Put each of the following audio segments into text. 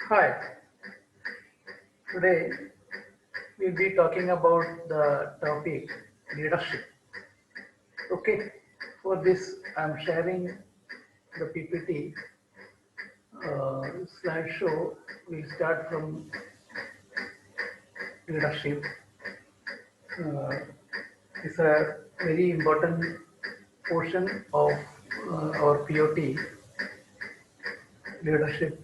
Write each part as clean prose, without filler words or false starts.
Hi, today we'll be talking about the topic leadership. Okay, for this I'm sharing the PPT slideshow. We'll start from leadership. Uh, it's a very important portion of our POT leadership.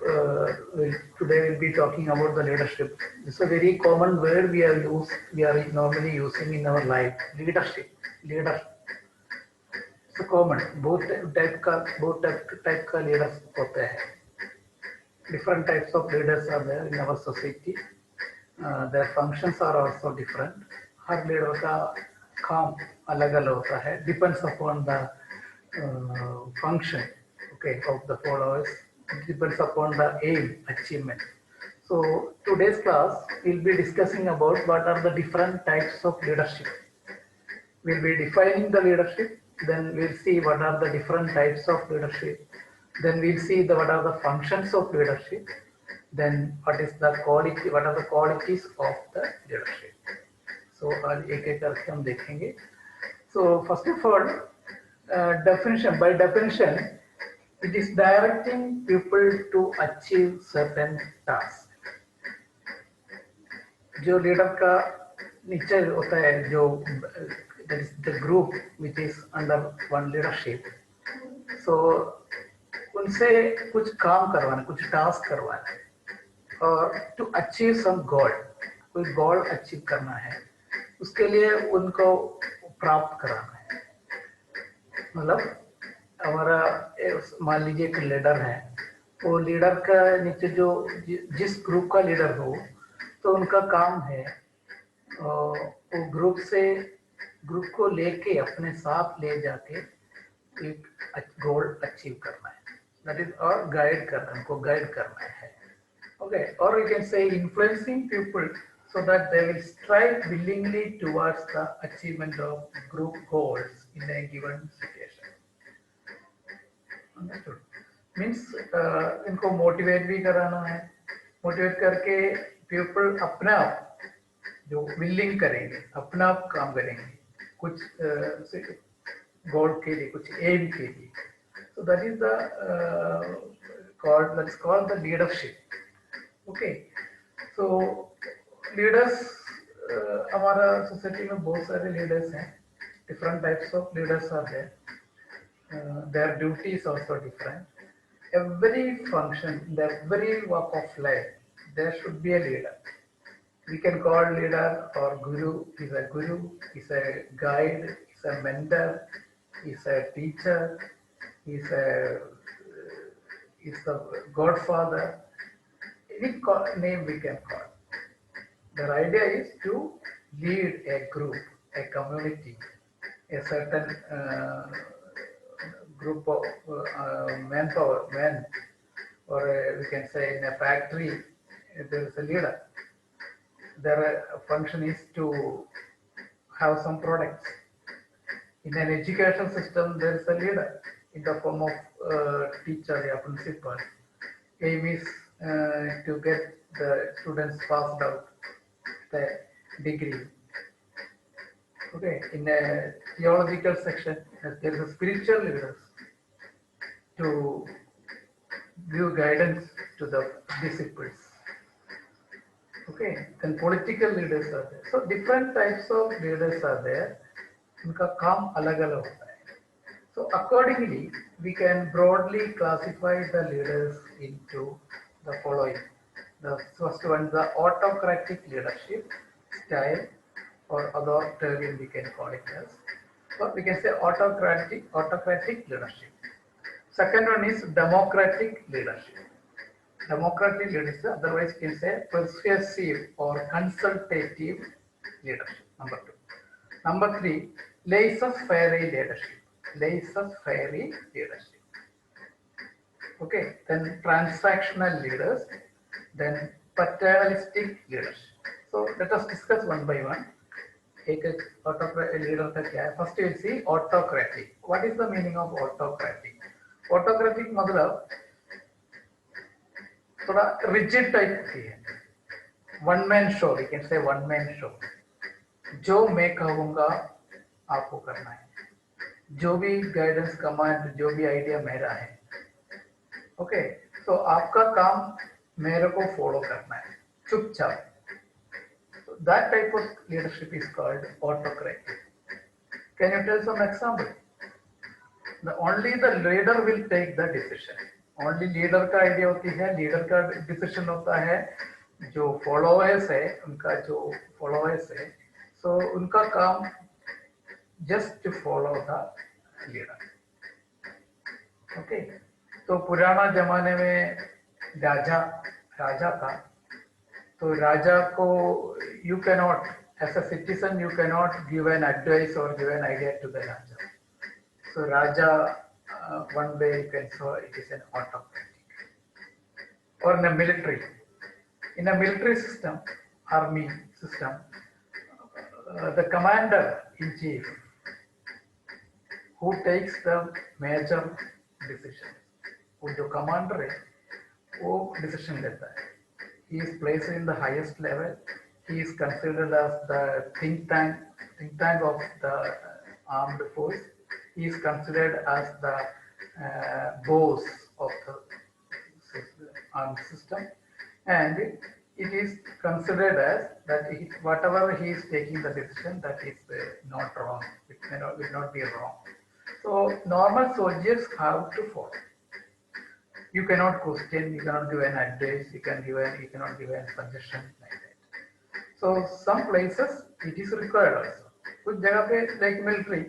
Today we'll be talking about the leadership. It's a very common word we are normally using in our life. Leadership, leader. So common. Both type का leaders होते हैं. Different types of leaders are there in our society. Their functions are also different. Her leader का काम अलग-अलग होता है. Depends upon the function, okay, of the followers. It depends upon the aim achievement. So today's class we'll be discussing about what are the different types of leadership. We'll be defining the leadership, then we'll see what are the different types of leadership, then we'll see what are the functions of leadership, then what are the qualities of the leadership. So आज एक एक करके हम देखेंगे. So first of all, by definition, it is directing people to achieve certain tasks. जो leader का नीचे होता है जो that is the group which is under one leadership. So उनसे कुछ काम करवाना, कुछ टास्क करवाना है और to achieve some goal, कोई goal अचीव करना है, उसके लिए उनको प्राप्त कराना है. मतलब हमारा मान लीजिए एक लीडर है, वो लीडर का नीचे जो जिस ग्रुप का लीडर हो तो उनका काम है वो ग्रुप को लेके अपने साथ ले जाके एक गोल अचीव करना है. दैट इज और गाइड करना, उनको गाइड करना है. ओके, और you can say influencing people so that they will strive willingly towards the achievement of group goals in a given situation. Understood? Means इनको मोटिवेट भी कराना है, मोटिवेट करके पीपल अपना जो विलिंग करेंगे, अपना आप काम करेंगे कुछ गोल के लिए, कुछ एम के लिए. So that is the called the leadership. Okay, so leaders हमारा सोसाइटी में बहुत सारे लीडर्स हैं. Different types of leaders are there. Their duty is also different. Every function, every walk of life, there should be a leader. We can call leader or guru. Is a guide, is a mentor, is a teacher, is the godfather. Any name we can call. The idea is to lead a group, a community, a certain group of men, or we can say in a factory, there is a leader. Their function is to have some products. In an education system, there is a leader in the form of teacher or principal. Aim is to get the students passed out the degree. Okay, in a theological section, there is a spiritual leaders to give guidance to the disciples. Okay, then political leaders are there. So different types of leaders are there. उनका काम अलग-अलग होता है. So accordingly, we can broadly classify the leaders into the following. The first one, the autocratic leadership style, or authoritarian we can call it as, or we can say autocratic leadership. Second one is democratic leadership. Democratic leadership, otherwise you can say persuasive or consultative leadership. Number two. Number three, laissez-faire leadership. Laissez-faire leadership. Okay, then transactional leaders, then paternalistic leadership. So let us discuss one by one. एक autocratic leader का क्या है? First we will see autocratic. What is the meaning of autocratic? Autocratic मतलब थोड़ा rigid type की है, one man show, we can say one man show. जो मैं कहूँगा आपको करना है, जो भी गाइडेंस कमांड, जो भी आइडिया मेरा है, ओके, तो आपका काम मेरे को फॉलो करना है चुपचाप। That type of leadership is called autocratic. Can you tell some example? The only the leader will take the decision. Only leader का आइडिया होती है, लीडर का डिसीजन होता है। जो फॉलोअर्स है, उनका जो फॉलोअर्स है, सो उनका काम just to follow the leader. Okay, तो पुराना जमाने में राजा राजा था, तो राजा को you can not, as a citizen you can not give an advice or give an idea to the raja. So Raja, one way you can say it is an autocratic. Or in a military system, army system, the commander in chief who takes the major decision, वो जो commander है, वो decision लेता है. He is placed in the highest level. He is considered as the think tank of the armed force. He is considered as the boss of the armed system, and it is considered as that whatever he is taking the decision, that is not wrong. It will not be wrong. So normal soldiers have to follow. You cannot question, you cannot give an advice, you cannot give a suggestion like that. So some places it is required also. कुछ जगह पे like military,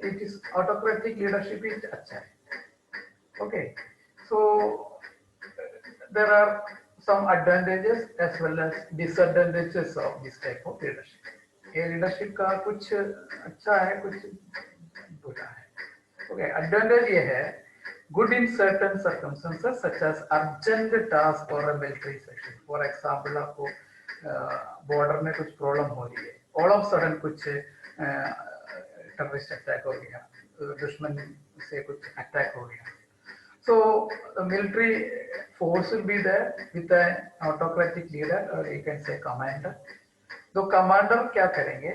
it is autocratic leadership is अच्छा है. Okay, so there are some advantages as well as disadvantages of this type of leadership. ये leadership का कुछ अच्छा है, कुछ बुरा है. Okay, advantage ये है, good in certain circumstances such as urgent task or a military session. For example, आपको border में कुछ problem हो रही है, all of a sudden कुछ terrorist attack हो गया, दुश्मन से कुछ attack हो गया. So the military force will be there with an autocratic leader, or you can say commander. तो commander क्या करेंगे?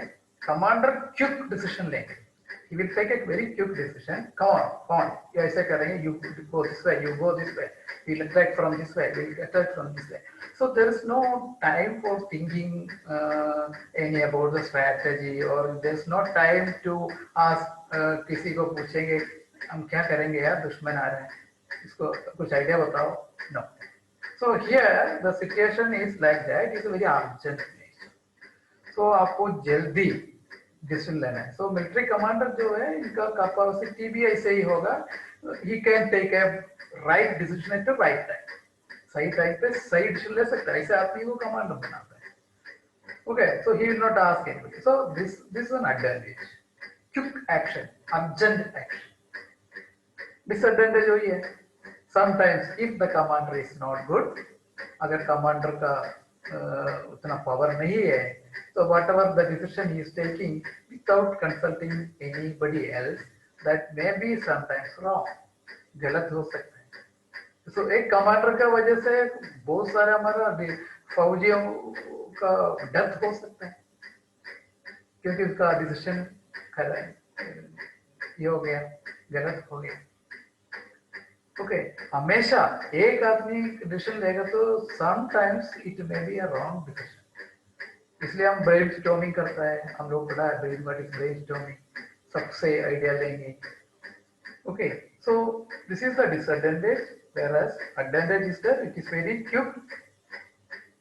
Commander quick decision लेंगे. He will take a very quick decision. Come on, ये ऐसे करेंगे. You go this way, you go this way. We'll attack from this way, we'll attack from this way. So there is no time for thinking any about the strategy, or there's no time to ask किसी को पूछेंगे हम क्या करेंगे यार, दुश्मन आ रहे हैं, इसको कुछ आइडिया बताओ. No. So here the situation is like that. It's a very urgent nature. So आपको जल्दी डिसीजन लेना है. सो मिलिट्री कमांडर जो है, इनका कैपेसिटी भी ऐसे ही होगा. He can take a right decision at the right time. सही टाइम पे सही डिसीजन ले सकता है. ऐसे आदमी को कमांडर बनाता है. Okay, so he will not ask anybody. So this is an advantage. Quick action, urgent action. Disadvantage वही है, sometimes if the commander is not good, अगर कमांडर का उतना पावर नहीं है, so whatever the decision he is taking without consulting anybody else, that may be sometimes wrong, गलत हो सकता है. So एक कमांडर का वजह से बहुत सारा हमारा फौजियों का डेथ हो सकता है, क्योंकि उसका डिसीजन ये हो गया, गलत हो गया. ओके, हमेशा एक आदमी डिसीजन लेगा तो sometimes it may be a wrong decision. इसलिए हम ब्रेनस्टॉर्मिंग करता है, हम लोग पढ़ा है ब्रेनस्टॉर्मिंग, सबसे आइडिया लेंगे. Okay, so this is the disadvantage, whereas advantage is that it is very quick.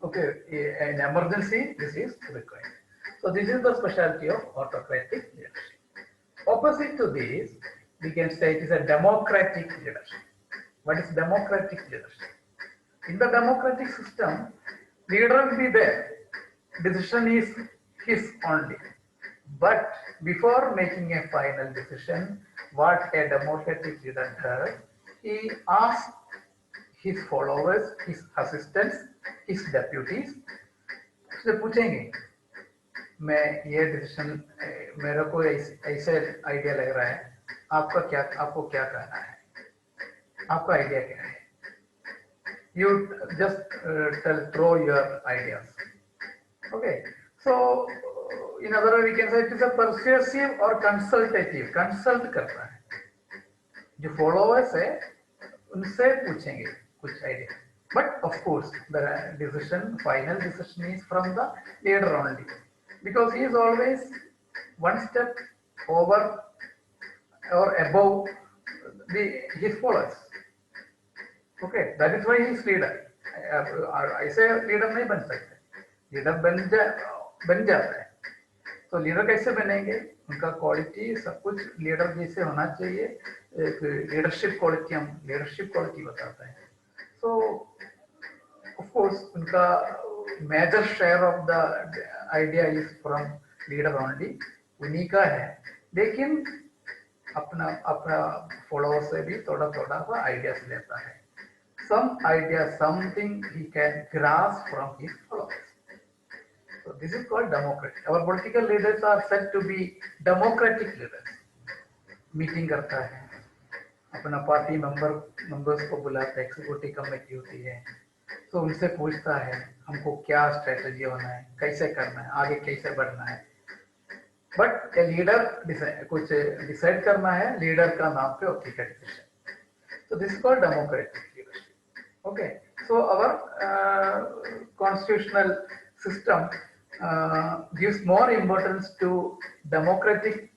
Okay, in emergency this is required. So this is the specialty of autocratic leadership. Opposite to this, we can say it is a democratic leadership. What is democratic leadership? In the democratic system, leader will be there. Decision is his only. But before making a final decision, what a democratic leader does, he asks his followers, his assistants, his deputies, उससे पूछेंगे, मैं ये decision, मेरे को ऐसे idea लग रहा है, आपको क्या कहना है, आपका आइडिया क्या है. You just throw your ideas. Okay, so in other words, we can say it is a persuasive or consultative. Consult करता है. जो followers है, उनसे पूछेंगे कुछ idea. But of course, the decision, final decision is from the leader only, because he is always one step over or above his followers. Okay, that is why he is leader. I say leader नहीं बन सकते, leader बन जाता है. तो leader कैसे बनेंगे, उनका क्वालिटी सब कुछ लीडर जैसे होना चाहिए. एक लीडरशिप क्वालिटी, हम लीडरशिप क्वालिटी बताते हैं. सो ऑफ कोर्स उनका major share of the idea is from leader only, उन्हीं का है. लेकिन अपना अपना फॉलोअर से भी थोड़ा थोड़ा वो आइडियाज लेता है. Some idea, something he can grasp from his followers. So this is called democracy. Our political leaders are said to be democratic leaders. Meeting करता है, अपना पार्टी मेंबर्स को बुलाता है, एग्जीक्यूटिव कमेटी होती है, तो उनसे पूछता है हमको क्या स्ट्रेटजी होना है, कैसे करना है, आगे कैसे बढ़ना है. बट ए लीडर कुछ डिसाइड करना है, लीडर का नाम पे होती है decision. So this is called democratic leadership. Okay, so our constitutional system gives more importance to democratic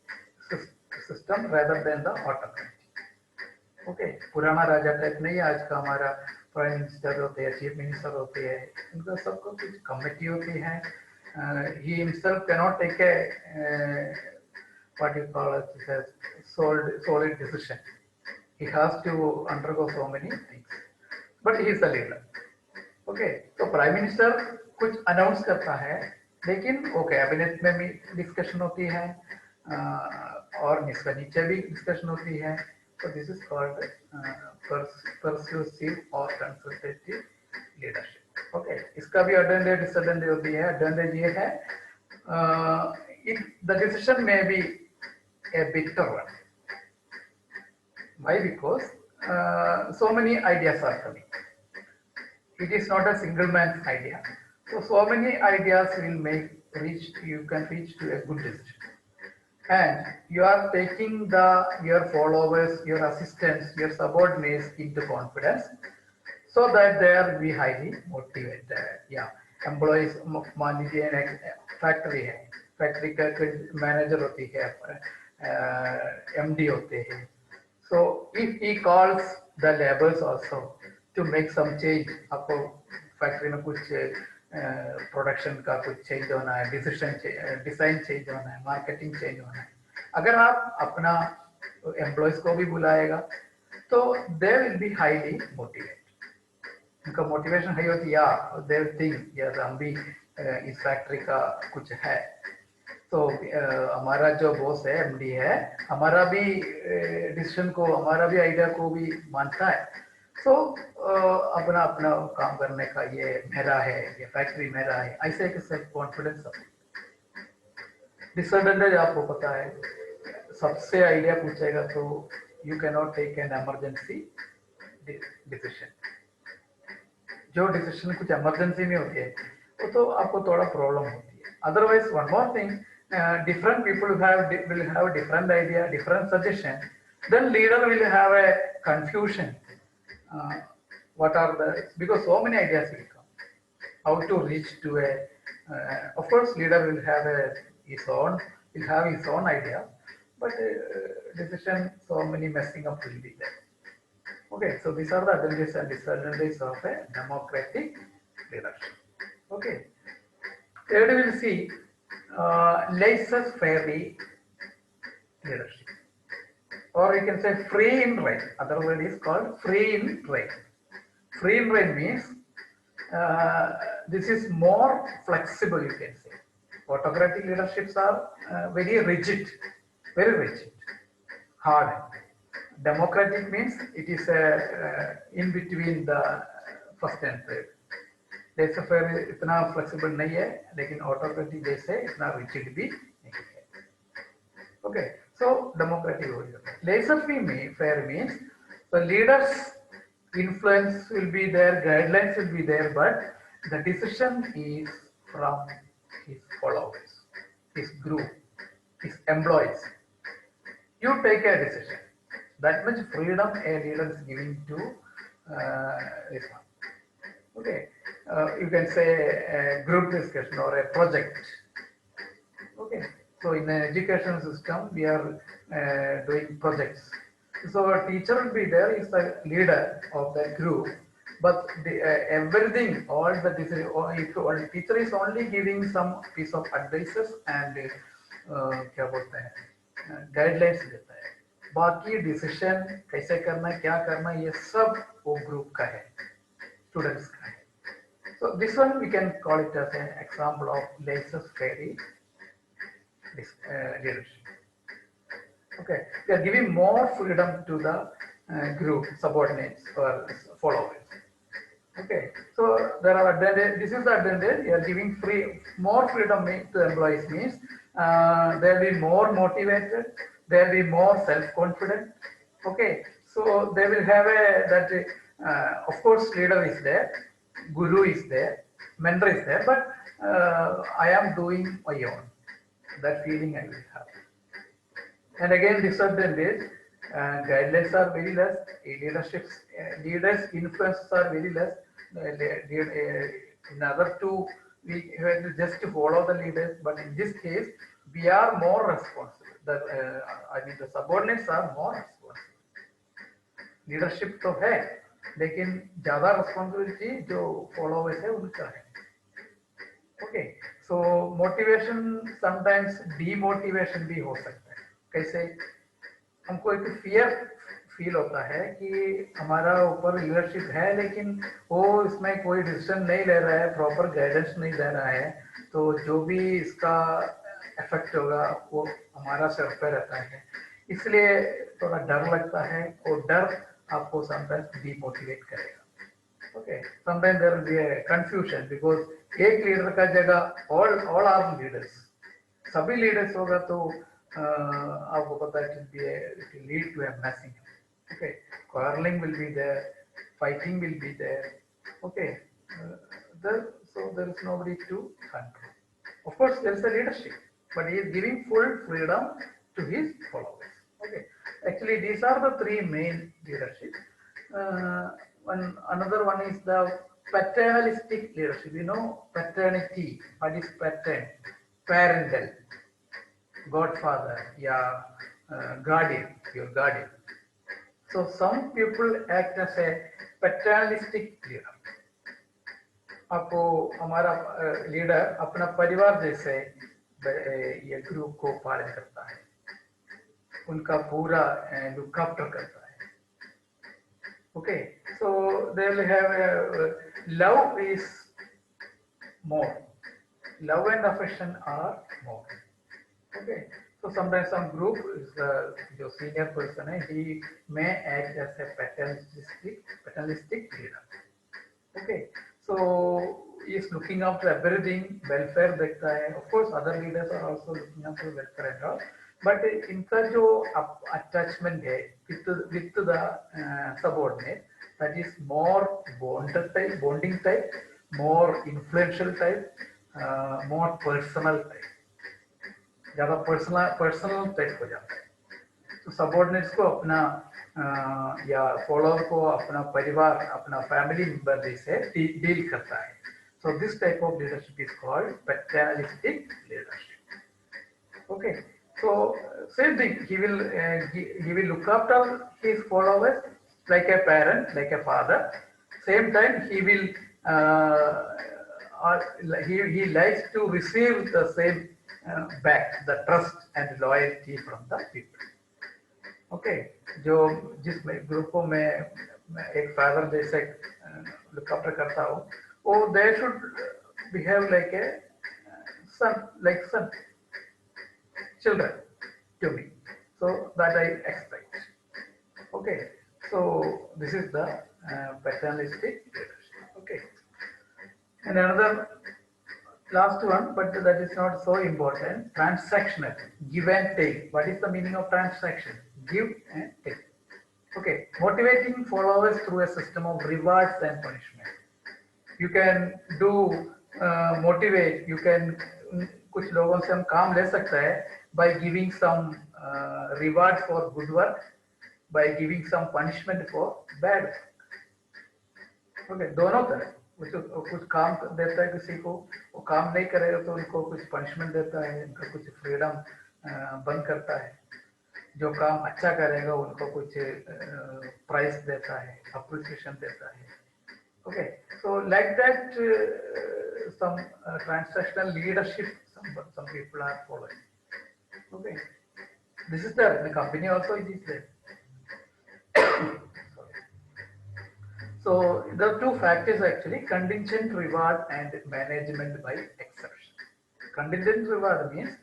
system rather than the autocratic. Okay, पुराना राजा टाइप नहीं, आज का हमारा प्राइम मिनिस्टर होते हैं, चीफ मिनिस्टर होते हैं, इनका सबको कुछ कमेटी होती है. He himself cannot take a what you call it as solid decision. He has to undergo so many things, but he is the leader. Okay, तो प्राइम मिनिस्टर कुछ अनाउंस करता है, लेकिन वो कैबिनेट में भी डिस्कशन होती है और इसके नीचे भी डिस्कशन होती है. तो दिस इज कॉल्ड परस्यूसिव और कंसल्टेटिव लीडरशिप. ओके, इसका भी एडवांटेज डिसएडवांटेज होती है. एडवांटेज ये है, the decision may be a better one. Why? Because so many ideas are coming. It is not a single man's idea. So many ideas will you can reach to a good decision. And you are taking your followers, your assistants, your subordinates into confidence, so that they are be highly motivated. Yeah, employees मान लीजिए factory है, factory का manager होती है, MD होते हैं. So if he calls the laborers also to make some change, आपको factory में कुछ प्रोडक्शन का कुछ चेंज होना है, डिजाइन चेंज होना है, मार्केटिंग चेंज होना है, अगर आप अपना एम्प्लॉयज को भी बुलाएगा तो they will be highly motivated. उनका मोटिवेशन हाई होती है, या दे विल थिंक यार हम भी इस फैक्ट्री का कुछ है, तो हमारा जो बॉस है, MD है, हमारा भी डिसीजन को, हमारा भी आइडिया को भी मानता है. तो अपना अपना काम करने का, ये मेरा है, ये फैक्ट्री मेरा है, ऐसे एक सेल्फ कॉन्फिडेंस. डिसएडवांटेज आपको पता है, सबसे आइडिया पूछेगा तो you can not take an emergency decision. जो डिसीजन कुछ इमरजेंसी में होती है वो तो आपको थोड़ा प्रॉब्लम होती है. Otherwise one more thing, different people will have different idea, different suggestion. Then leader will have a confusion. What are the, because so many ideas will come. How to reach to a, of course, leader will have his own idea, but decision, so many messing up will be there. Okay, so these are the advantages and disadvantages of a democratic leadership. Okay, third we will see laissez-faire leadership, or you can say free in rein. Other word is called free in rein. Free in rein means this is more flexible, you can say. Autocratic leaderships are very rigid, hard. Democratic means it is in between the first and third. laissez-faire इतना flexible नहीं है, लेकिन autocratic जैसे इतना rigid भी नहीं है. Okay, सो democratic हो जाता है. laissez-faire means the influence will be there, guidelines will be there, but the decision is from his followers, his group, his employees. You take a decision. That much freedom a leader is giving to this one. Okay, you can say a group discussion or a project. Okay, so in the education system, we are doing projects. So a teacher will be there, is the leader of that group, but everything, all the decision, or if one teacher is only giving some piece of advices and क्या बोलते हैं guidelines देता है, बाकी decision कैसे करना क्या करना ये सब वो ग्रुप का है, स्टूडेंट्स का है. So this one we can call it as an example of laissez-faire leadership. Okay, we are giving more freedom to the group subordinates or followers. Okay, so there are advantages. This is the advantage. We are giving more freedom to employees means they'll be more motivated. They'll be more self-confident. Okay, so they will have of course, leader is there, guru is there, mentor is there, but I am doing my own. That feeling I will have. And again, disadvantage, guidelines are very less, leaders' influences are very less. In other two, we have to just follow the leaders, but in this case, we are more responsible. The subordinates are more responsible. Leadership तो है, लेकिन ज्यादा responsibility जो followers है उनका है. Okay, सो motivation sometimes demotivation भी हो सकता है. कैसे? हमको एक फियर फील होता है कि हमारा ऊपर लीडरशिप है, लेकिन वो इसमें कोई डिसीजन नहीं ले रहा है, प्रॉपर गाइडेंस नहीं दे रहा है, तो जो भी इसका इफेक्ट होगा वो हमारा सर पे रहता है. इसलिए थोड़ा डर लगता है, और डर आपको समटाइम्स डीमोटिवेट करेगा. Okay, sometimes there will be a confusion because एक लीडर का जगह ऑल आर लीडर्स, सभी लीडर्स होगा तो आपको पता है it will lead to a messing. Okay, quarreling will be there, fighting will be there. Okay, so there is nobody to control. Of course, there is a leadership, but he is giving full freedom to his followers. Okay, actually these are the three main leaderships. Another one is the paternalistic leadership. You know, paternity. What is patern? Parental, godfather, yeah, guardian, your guardian. So some people act as a paternalistic leader. आपको हमारा leader अपना परिवार जैसे ये group को पालन करता है, उनका पूरा लुक आफ्टर करता है. Okay, so they will have love is more, love and affection are more. Okay, so sometimes some group is the senior person, he may act as a paternalistic leader. Okay, so he is looking after everything, welfare देखता है. Of course, other leaders are also looking after welfare and all, but इनका जो attachment है with the subordinate, that is more bonding type, more influential type, more personal type, ज्यादा personal type हो जाता है. तो सबऑर्डिनेट्स को अपना या फॉलोअर को अपना परिवार, अपना फैमिली मेंबर जैसे डील करता है. So this type of leadership is called paternalistic leadership. Okay, so same thing, he will look after his followers like a parent, like a father. Same time he will he likes to receive the same back, the trust and loyalty from the people. Okay, जो जिस group को मैं एक father जैसे look after करता हूँ, वो they should behave like a son, children to me. So that I expect. Okay, so this is the paternalistic leadership. Okay, and another last one, but that is not so important, transactional, give and take. What is the meaning of transaction? Give and take. Okay, motivating followers through a system of rewards and punishment. You can do motivate. You can कुछ लोगों से हम काम ले सकते हैं by giving some reward for good work, by giving some punishment for bad work. Okay, दोनों तरह कुछ काम देता है किसी को, वो काम नहीं करेगा तो उनको कुछ पनिशमेंट देता है, उनका कुछ फ्रीडम बंद करता है, जो काम अच्छा करेगा उनको कुछ प्राइस देता है, अप्रिसिएशन देता है. Okay, so like that some transactional leadership some people are following. Okay, this is the company also it is there. So there are two factors actually: contingent reward and management by exception. Contingent reward means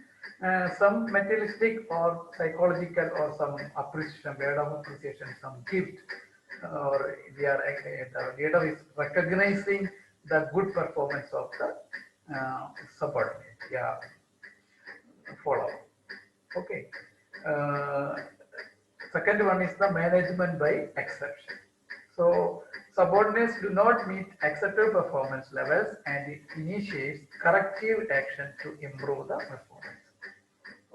some materialistic or psychological or some appreciation, word of appreciation, some gift, or we are the leader is recognizing the good performance of the subordinate, yeah, follower. Okay. Second one is the management by exception. So subordinates do not meet accepted performance levels and it initiates corrective action to improve the performance.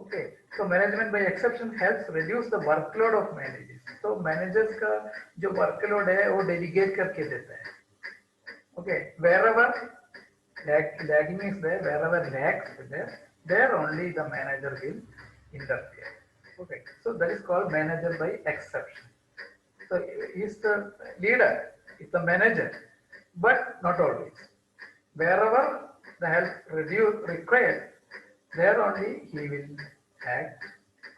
Okay, so management by exception helps reduce the workload of managers. So managers का जो workload है वो delegate करके देता है. Okay, wherever lagging is there, wherever lags is there only the manager will interfere. Okay, so that is called manager by exception. So he is the leader, is the manager, but not always. Wherever the help required, there only he will act.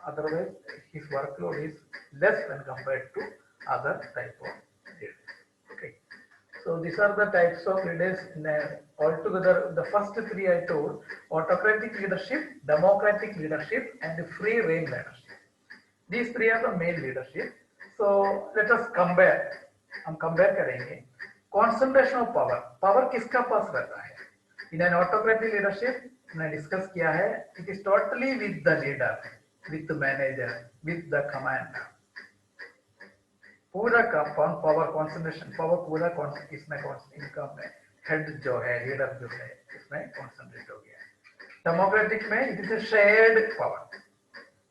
Otherwise, his workload is less when compared to other type of leaders. Okay. So these are the types of leaders. Altogether, the first three I told: autocratic leadership, democratic leadership, and free reign leadership. These three are the main leadership. So let us compare. हम compare करेंगे. Concentration of power. Power किसका पास रहता है? In an autocratic leadership, हमने discuss किया है. It is totally with the leader, with the manager, with the commander. पूरा का power concentration, power पूरा इसमें इनका head जो है, leader जो है, इसमें concentrate हो गया है. Democratic में it is a shared power.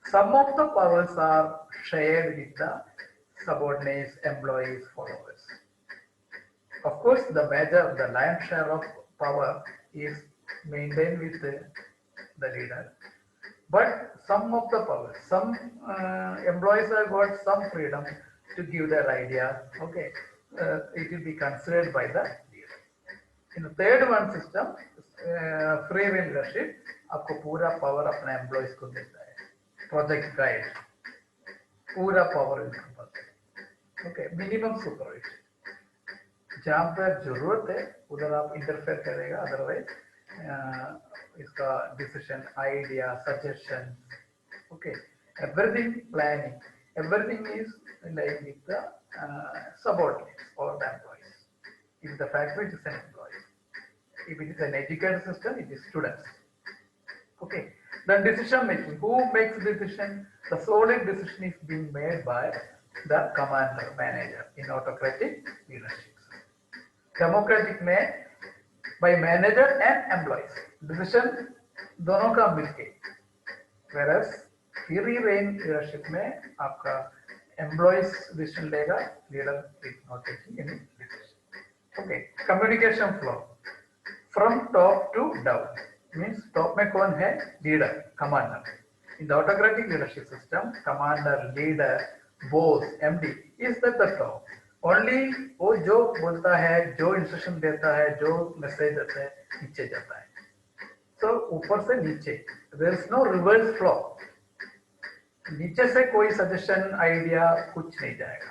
Some of the powers are shared with the subordinates, employees, followers. Of course, the lion's share of power is maintained with the leader. But some of the powers, some employees have got some freedom to give their ideas. Okay, it will be considered by the leader. In the third one system, free rein leadership, आपको पूरा power अपने employees को देता है. Project guide, पूरा power इनके पास है. Okay, minimum supervision. जहाँ पर जरूरत है उधर आप इंटरफेयर करेगा, अदरवाइज इसका decision, idea, suggestion, okay, everything planning, everything is like with the subordinates or the employees. If the factory is an employee, if it is an educated system, it is students. Okay, then decision making. Who makes the decision? The solid decision is being made by the commander, manager in autocratic leadership. Democratic में by manager and employees. Decision दोनों का मिलके. Whereas free reign leadership में आपका employees decision लेगा, leader is not taking any decision. Okay, communication flow from top to down means top में कौन है? Leader, commander. In the autocratic leadership system, commander, leader, boss, MD is at the top. Only वो जो बोलता है, जो instruction देता है, जो मैसेज देता है, नीचे जाता है. So ऊपर से नीचे, there is no reverse flow. नीचे से कोई सजेशन, आइडिया कुछ नहीं जाएगा.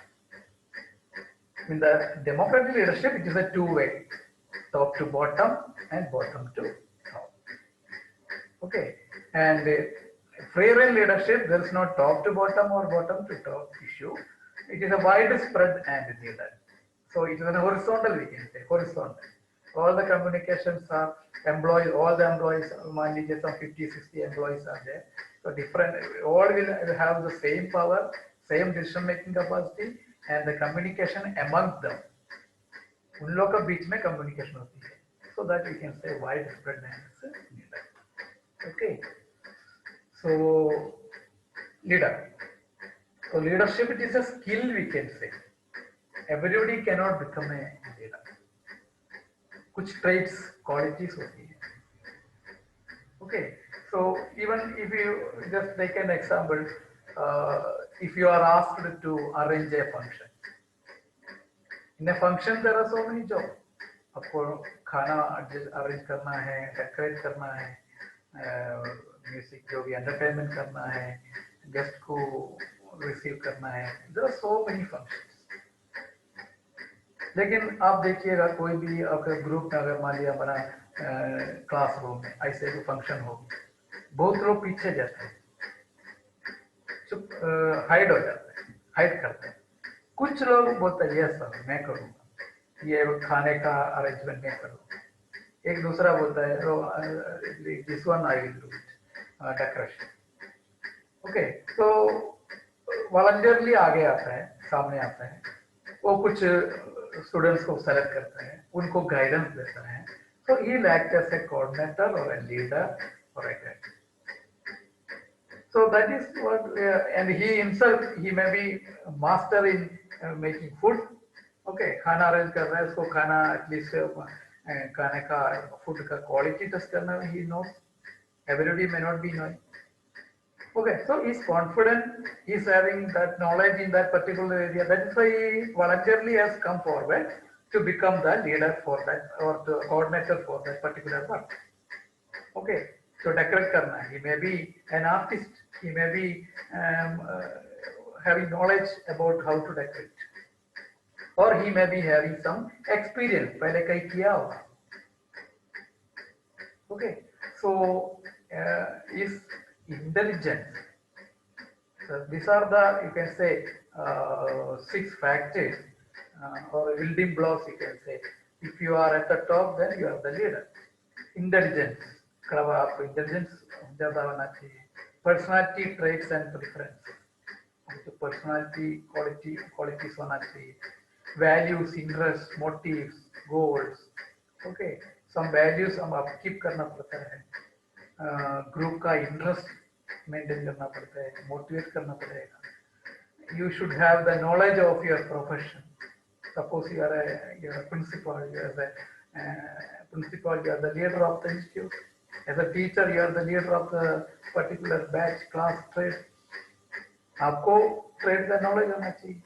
In the democratic leadership, it is a two-way, top to bottom and bottom to top. Okay, and free reign leadership, there is no top to bottom or bottom to top issue. It is a widespread and leader. So it is a horizontal, we can say, horizontal. All the communications are employees, all the employees, managers, some 50, 60 employees are there. So different, all will have the same power, same decision making capacity, and the communication among them. उन लोग का बीच में communication होती है. So that we can say widespread is leader. Okay. So leader. So leadership, it is a skill, we can say. Everybody cannot become a leader. कुछ traits, qualities होती है. Okay. So even if you just take an example, if you are asked to arrange a function. In a function there are so many jobs. आपको खाना arrange करना है, decorate करना है, music जो भी एंटरटेनमेंट करना है, गेस्ट को रिसीव करना है. There are so many functions. लेकिन आप देखिएगा कोई भी आपके ग्रुप में अगर मान लिया बना क्लासरूम में ऐसे कोई फंक्शन हो, बहुत लोग पीछे जाते हैं, चुप हाइड हो जाते हैं, हाइड करते हैं. कुछ लोग बोलते हैं यस सर मैं करूँगा, ये खाने का अरेंजमेंट मैं करूँगा. एक दूसरा बोलता है this one I will do it, decoration. Okay. तो वॉलंटियरली आगे आता है, सामने आता है, वो कुछ स्टूडेंट्स को सेलेक्ट करता है, उनको गाइडेंस देता है. So he will act as a coordinator or a leader or a guide. So that is what, and he himself, he may be a master in making food. Okay, खाना arrange कर रहा है, उसको खाना at least खाने का food का quality test करना he knows. Everybody may not be knowing. Okay, so he is confident, he is having that knowledge in that particular area. That is why he voluntarily has come forward to become the leader for that or the coordinator for that particular work. Okay, so decorate karna, he may be an artist, he may be having knowledge about how to decorate, or he may be having some experience, pehle kahin kiya hoga. Okay, so is intelligence. So these are the, you can say, 6 factors or building blocks, you can say. If you are at the top, then you are the leader. Intelligence, आपको intelligence ज़्यादा होना चाहिए. Personality traits and preferences, तो personality qualities होना चाहिए. Values, interests, motives, goals. Okay, some values हम आप keep करना पड़ता है. ग्रुप का इंटरेस्ट मेंटेन करना पड़ता है, मोटिवेट करना पड़ेगा. You should have the knowledge of your profession. Suppose you are a principal, you are the principal, you are the leader of the institute. As a teacher, you are the leader of the particular batch, class, trade. आपको trade का knowledge होना चाहिए.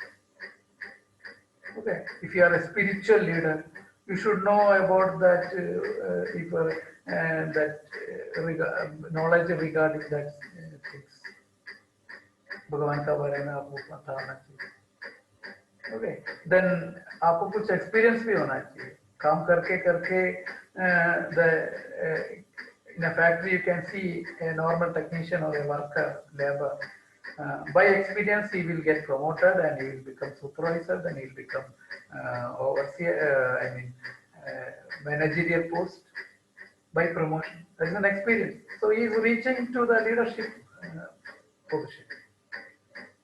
Okay, if you are a spiritual leader, you should know about that knowledge regarding that things. भगवान का बारे में आपको पता होना चाहिए. Okay, then आपको कुछ experience भी होना चाहिए. काम करके in a factory you can see a normal technician or a worker, labor. By experience he will get promoted and he will become supervisor, then he will become overseer, managerial post by promotion. That is an experience. So he is reaching to the leadership position.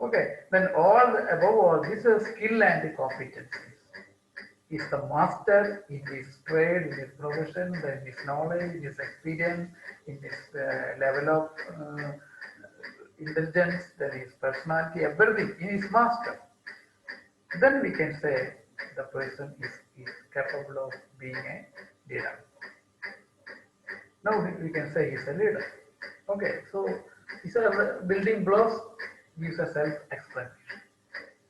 Okay, then above all this is skill and the competencies. He is the master in his trade, in his profession, then his knowledge, his experience, in his level of intelligence, then his personality, everything. He is master. Then we can say the person is capable of being a leader. Now we can say he is a leader. Okay, so these are the building blocks, gives a self-explanation.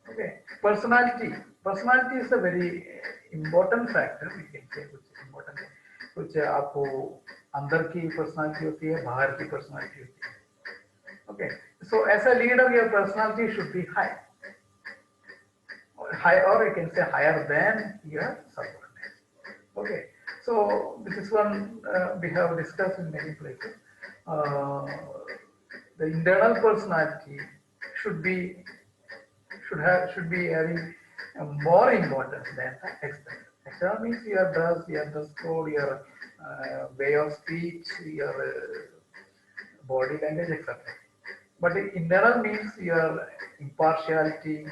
Okay, personality. Personality is a very important factor. We can say कुछ important है. कुछ आपको अंदर की personality होती है, बाहर की personality होती है. Okay, so as a leader, your personality should be high, or you can say higher than your subordinates. Okay, so this is one we have discussed in many places. The internal personality should be having more importance than the external. External means your dress code, your way of speech, your body language, etc. But internal means your impartiality,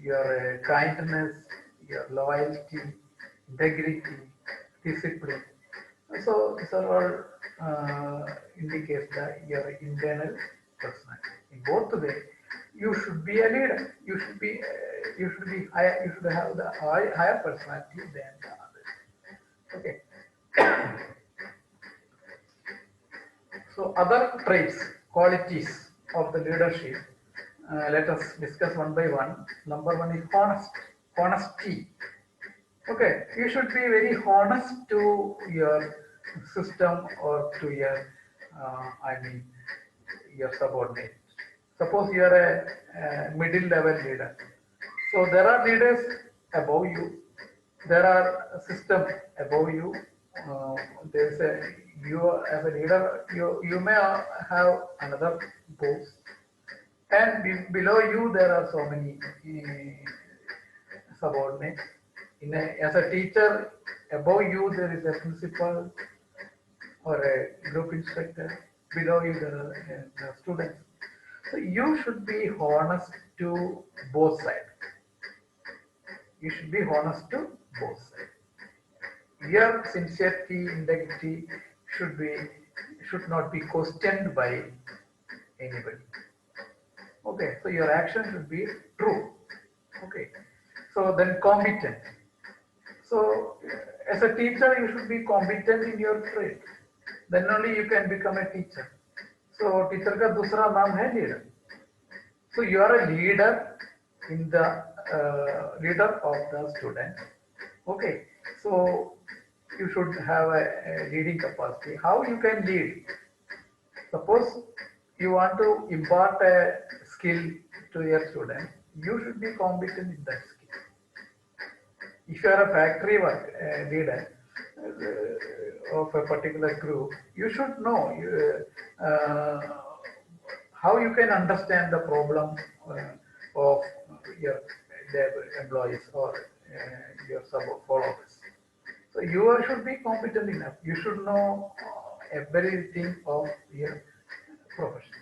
your kindness, your loyalty, integrity, discipline. So these are all indicates that your internal personality. In both way, you should be a leader. You should be higher. You should have the higher personality than the others. Okay. So other traits, qualities of the leadership. Let us discuss one by one. Number one is honesty. Okay, you should be very honest to your system or to your, your subordinate. Suppose you are a middle level leader. So there are leaders above you. There are a system above you. There's a you as a leader. You may have another boss, and below you there are so many subordinates. As a teacher, above you there is a principal or a group instructor. Below you there are students. So you should be honest to both sides. You should be honest to both sides. Your sincerity, integrity should not be questioned by anybody. Okay, so your action should be true. Okay, so then competent. So as a teacher, you should be competent in your trade. Then only you can become a teacher. So teacher का दूसरा नाम है leader. So you are a leader in the leader of the student. Okay, so you should have a leading capacity. How you can lead? Suppose you want to impart a skill to your student, you should be competent in that skill. If you are a factory work leader of a particular group, you should know how you can understand the problem of your employees or your followers. So you should be competent enough. You should know everything of your profession.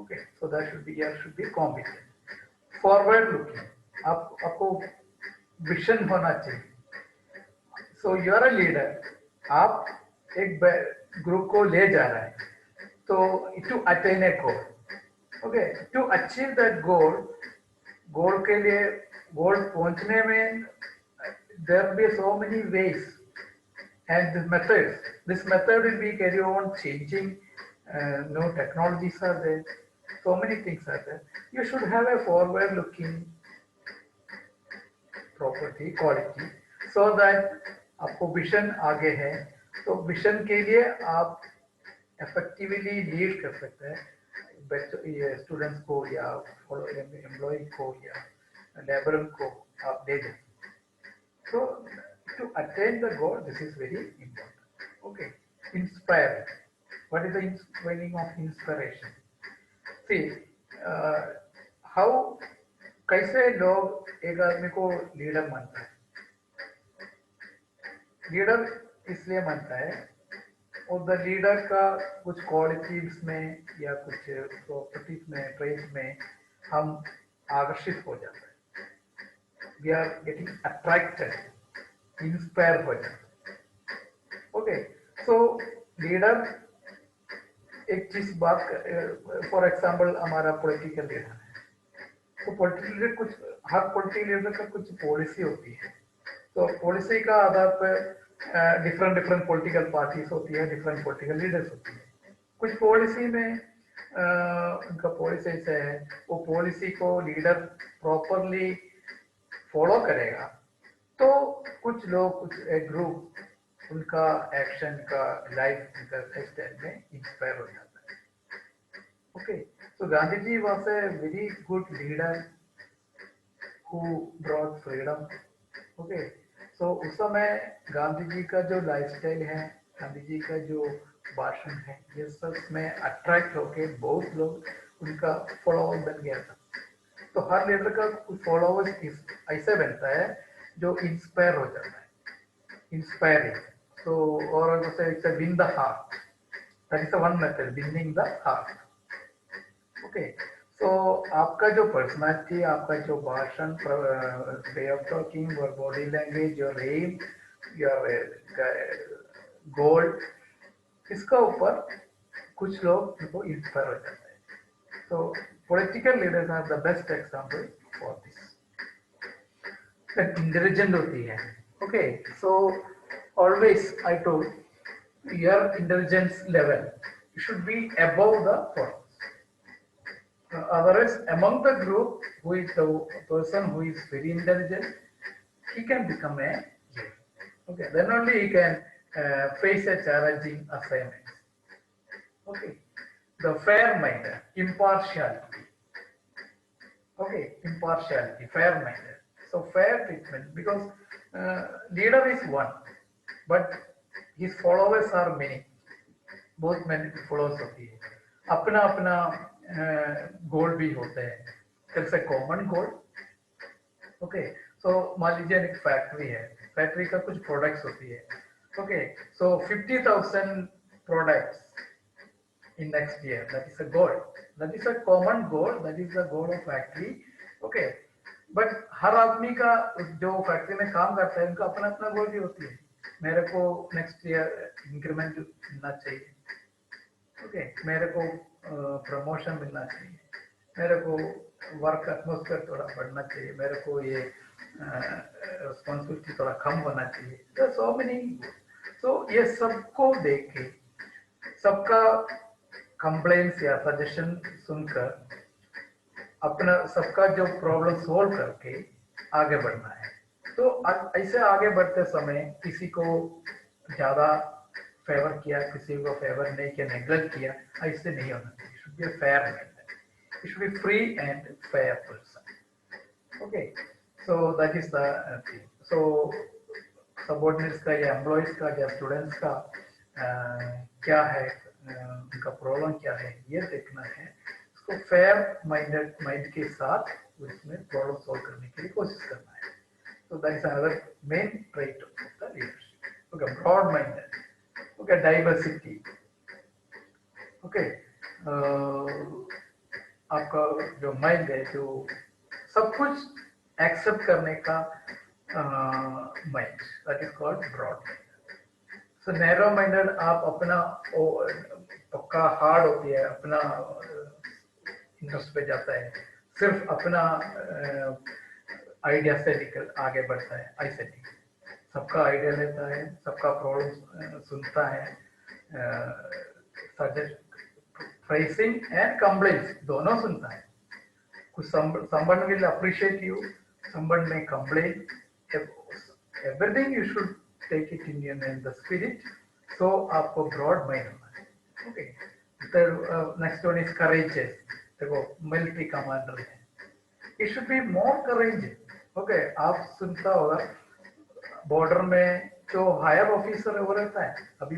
Okay, so that should be competent. Forward looking. आपको vision होना चाहिए. So you are a leader. आप एक group को ले जा रहा है. So to attain a goal. Okay, to achieve that goal के लिए goal पहुंचने में there will be so many ways and the methods. This method will be carry on changing. No technologies are there. So many things are there. You should have a forward-looking property, quality, so that आपको vision आगे है. तो vision के लिए आप effectively lead कर सकते हैं स्टूडेंट्स को या एम्प्लॉय को या लेबरर को आप दे दें. So to attain the goal, this is very important. Okay, inspire. What is the meaning of inspiration? See, how कैसे लोग एक आदमी को लीडर मानता है. लीडर इसलिए मानता है और द लीडर का कुछ क्वालिटीज में या कुछ प्रॉपर्टीज में ट्रेड्स में हम आकर्षित हो जाते हैं. We are getting attracted, inspire हो जाते हैं. ओके, सो लीडर एक चीज बात, फॉर एग्जाम्पल हमारा पॉलिटिकल लीडर है. तो पॉलिटिकल लीडर कुछ, हर पॉलिटिकल लीडर का कुछ पॉलिसी होती है. तो पॉलिसी का आधार पर डिफरेंट पॉलिटिकल पार्टीज होती है, डिफरेंट पॉलिटिकल लीडर्स होती है. कुछ पॉलिसी में उनका पॉलिसी है, वो पॉलिसी को लीडर प्रॉपरली फॉलो करेगा. तो कुछ लोग, कुछ एक ग्रुप उनका एक्शन का लाइफ स्टाइल में इंस्पायर हो जाता है. Okay, so Gandhiji was a very good leader who brought freedom. Okay, so उस समय गांधी जी का जो लाइफस्टाइल है, गांधी जी का जो भाषण है, ये सब में अट्रैक्ट होके बहुत लोग उनका फॉलोअर बन गया था. तो हर लीडर का कुछ फॉलोअर्स ऐसे बनता है जो इंस्पायर हो जाता है, inspiring. So or also say it's a win the heart. That is the one method, winning the heart. Okay, So आपका जो पर्सनालिटी, आपका जो भाषण, way of talking, your body language, your aim, your goal, इसका ऊपर कुछ लोग इनको इंस्पायर हो जाते हैं. So political leaders are the best example for this. Intelligent होती है. Okay, so always I told your intelligence level should be above the foreigners. Otherwise, among the group, who is the person who is very intelligent, he can become a leader. Okay, then only he can face a challenging assignment. Okay, the fair-minded, impartiality. Okay, impartiality, fair-minded. So fair treatment, because leader is one, but his followers are many. बहुत many followers होती है. अपना अपना गोल भी होते हैं. There's a common goal. Okay, so मान लीजिए एक फैक्ट्री है. फैक्ट्री का कुछ प्रोडक्ट्स होती है. Okay, so 50,000 products in next year. That is a goal. That is a common goal. That is the goal of factory. Okay, but हर आदमी का जो फैक्ट्री में काम करता है उनका अपना अपना गोल भी होती है. मेरे को नेक्स्ट ईयर इंक्रीमेंट मिलना चाहिए. ओके, मेरे को प्रमोशन मिलना चाहिए, मेरे को वर्क एटमॉस्फेयर थोड़ा बढ़ना चाहिए, मेरे को ये रिस्पॉन्सिबिलिटी थोड़ा कम होना चाहिए. So many. सो ये सबको देख के, सबका कंप्लेंट्स या सजेशन सुनकर, अपना सबका जो प्रॉब्लम सोल्व करके आगे बढ़ना है. तो ऐसे आगे बढ़ते समय किसी को ज्यादा फेवर किया, किसी को फेवर नहीं किया, नेग्लेक्ट किया, ऐसे नहीं होना चाहिए. Should be fair man, you should be free and fair person. Okay, so that is the thing. So subordinates का या एम्प्लॉयज का या स्टूडेंट्स का क्या है, उनका प्रॉब्लम क्या है, ये देखना है. उसको फेयर माइंड के साथ उसमें प्रॉब्लम सॉल्व करने के लिए कोशिश करना है. So that is another main trait of the leadership. Okay, broad-minded. Okay, diversity. Okay, आपका जो माइंड है, जो सब कुछ एक्सेप्ट करने का mind, that is called broad-minded. So narrow-minded, आप अपना पक्का हार्ड होती है, अपना इंटरेस्ट पे जाता है, सिर्फ अपना आइडिया से निकल आगे बढ़ता है. ऐसे नहीं, सबका आइडिया लेता है, सबका प्रॉब्लम सुनता है, praising and complaints दोनों सुनता है. कुछ someone will appreciate you, someone may complain. Everything you should take it in the spirit. So आपको broad mind होना है. Okay, the next one is courageous. देखो मिलिट्री कमांडर है, it should be more courageous. Okay, आप सुनता होगा border में जो हायर ऑफिसर है वो रहता है. अभी